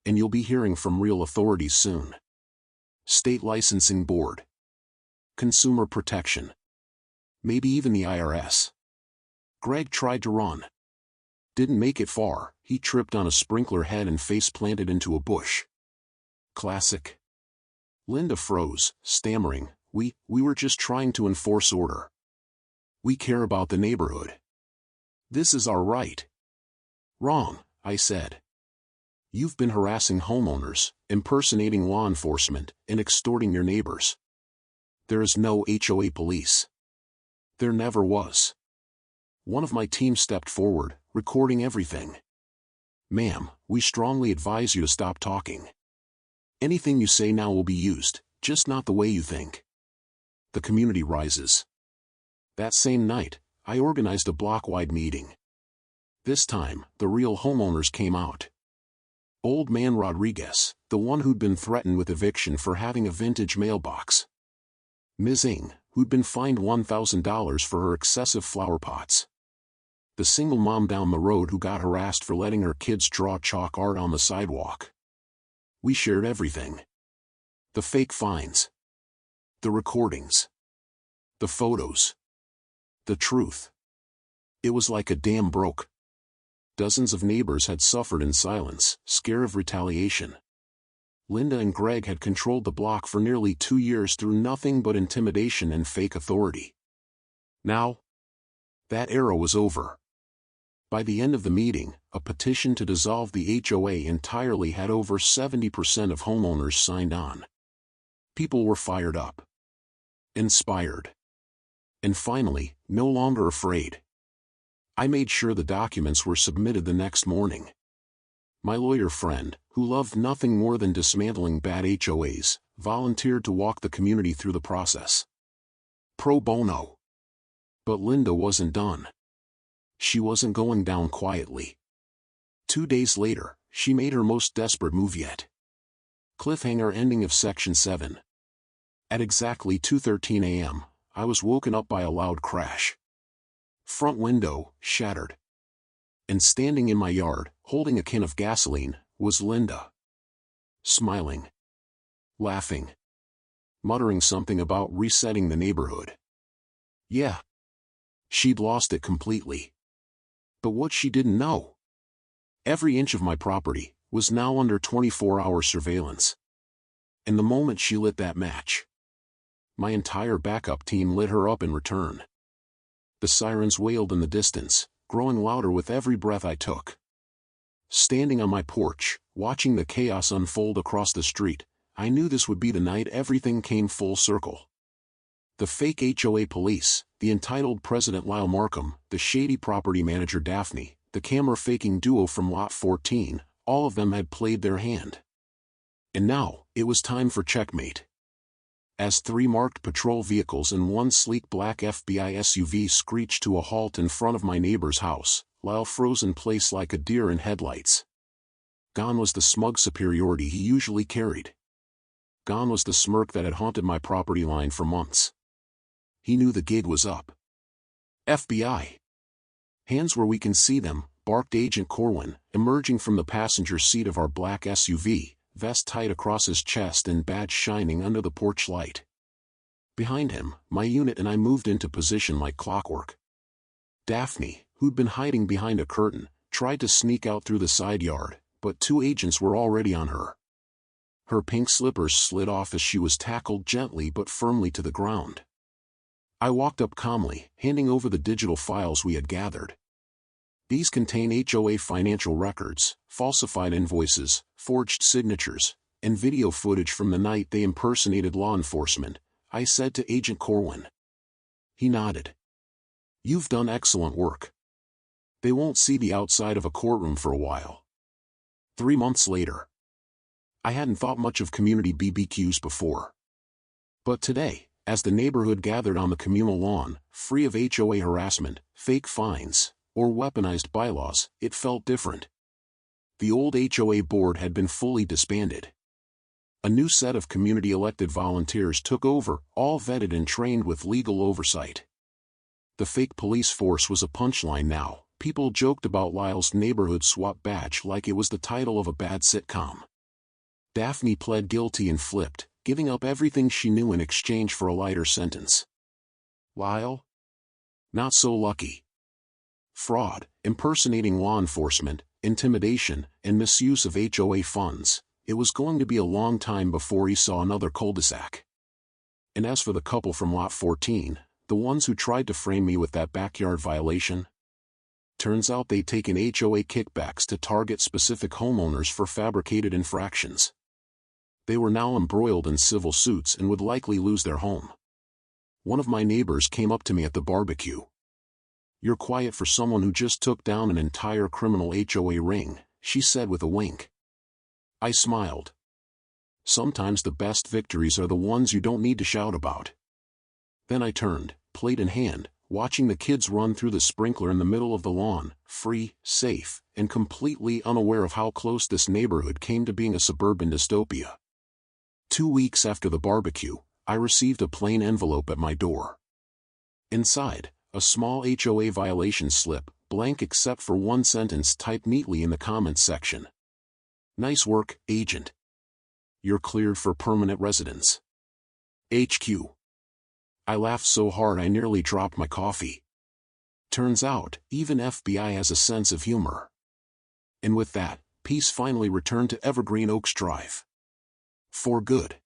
And you'll be hearing from real authorities soon. State Licensing Board. Consumer Protection. Maybe even the IRS. Greg tried to run. Didn't make it far, he tripped on a sprinkler head and face planted into a bush. Classic. Linda froze, stammering, we were just trying to enforce order. We care about the neighborhood. This is our right. Wrong, I said. You've been harassing homeowners, impersonating law enforcement, and extorting your neighbors. There is no HOA police. There never was. One of my team stepped forward, recording everything. Ma'am, we strongly advise you to stop talking. Anything you say now will be used, just not the way you think. The community rises. That same night, I organized a block-wide meeting. This time, the real homeowners came out. Old man Rodriguez, the one who'd been threatened with eviction for having a vintage mailbox. Ms. Ng, who'd been fined $1,000 for her excessive flower pots. The single mom down the road who got harassed for letting her kids draw chalk art on the sidewalk. We shared everything. The fake fines. The recordings. The photos. The truth. It was like a dam broke. Dozens of neighbors had suffered in silence, scared of retaliation. Linda and Greg had controlled the block for nearly 2 years through nothing but intimidation and fake authority. Now, that era was over. By the end of the meeting, a petition to dissolve the HOA entirely had over 70% of homeowners signed on. People were fired up. Inspired. And finally, no longer afraid. I made sure the documents were submitted the next morning. My lawyer friend, who loved nothing more than dismantling bad HOAs, volunteered to walk the community through the process. Pro bono. But Linda wasn't done. She wasn't going down quietly. 2 days later, she made her most desperate move yet. Cliffhanger ending of Section 7. At exactly 2:13 a.m., I was woken up by a loud crash. Front window, shattered. And standing in my yard, holding a can of gasoline, was Linda. Smiling. Laughing. Muttering something about resetting the neighborhood. Yeah. She'd lost it completely. But what she didn't know. Every inch of my property was now under 24-hour surveillance. And the moment she lit that match, my entire backup team lit her up in return. The sirens wailed in the distance, growing louder with every breath I took. Standing on my porch, watching the chaos unfold across the street, I knew this would be the night everything came full circle. The fake HOA police, the entitled President Lyle Markham, the shady property manager Daphne, the camera-faking duo from Lot 14, all of them had played their hand. And now, it was time for checkmate. As 3 marked patrol vehicles and 1 sleek black FBI SUV screeched to a halt in front of my neighbor's house, Lyle froze in place like a deer in headlights. Gone was the smug superiority he usually carried. Gone was the smirk that had haunted my property line for months. He knew the gig was up. FBI. Hands where we can see them, barked Agent Corwin, emerging from the passenger seat of our black SUV, vest tight across his chest and badge shining under the porch light. Behind him, my unit and I moved into position like clockwork. Daphne, who'd been hiding behind a curtain, tried to sneak out through the side yard, but 2 agents were already on her. Her pink slippers slid off as she was tackled gently but firmly to the ground. I walked up calmly, handing over the digital files we had gathered. These contain HOA financial records, falsified invoices, forged signatures, and video footage from the night they impersonated law enforcement, I said to Agent Corwin. He nodded. You've done excellent work. They won't see the outside of a courtroom for a while. 3 months later. I hadn't thought much of community BBQs before. But today, as the neighborhood gathered on the communal lawn, free of HOA harassment, fake fines, or weaponized bylaws, it felt different. The old HOA board had been fully disbanded. A new set of community-elected volunteers took over, all vetted and trained with legal oversight. The fake police force was a punchline now. People joked about Lyle's neighborhood SWAT badge like it was the title of a bad sitcom. Daphne pled guilty and flipped, giving up everything she knew in exchange for a lighter sentence. Lyle? Not so lucky. Fraud, impersonating law enforcement, intimidation, and misuse of HOA funds. It was going to be a long time before he saw another cul-de-sac. And as for the couple from Lot 14, the ones who tried to frame me with that backyard violation, turns out they'd taken HOA kickbacks to target specific homeowners for fabricated infractions. They were now embroiled in civil suits and would likely lose their home. One of my neighbors came up to me at the barbecue. You're quiet for someone who just took down an entire criminal HOA ring, she said with a wink. I smiled. Sometimes the best victories are the ones you don't need to shout about. Then I turned, plate in hand, watching the kids run through the sprinkler in the middle of the lawn, free, safe, and completely unaware of how close this neighborhood came to being a suburban dystopia. 2 weeks after the barbecue, I received a plain envelope at my door. Inside, a small HOA violation slip, blank except for one sentence typed neatly in the comments section. "Nice work, agent. You're cleared for permanent residence. HQ." I laughed so hard I nearly dropped my coffee. Turns out, even FBI has a sense of humor. And with that, peace finally returned to Evergreen Oaks Drive. For good.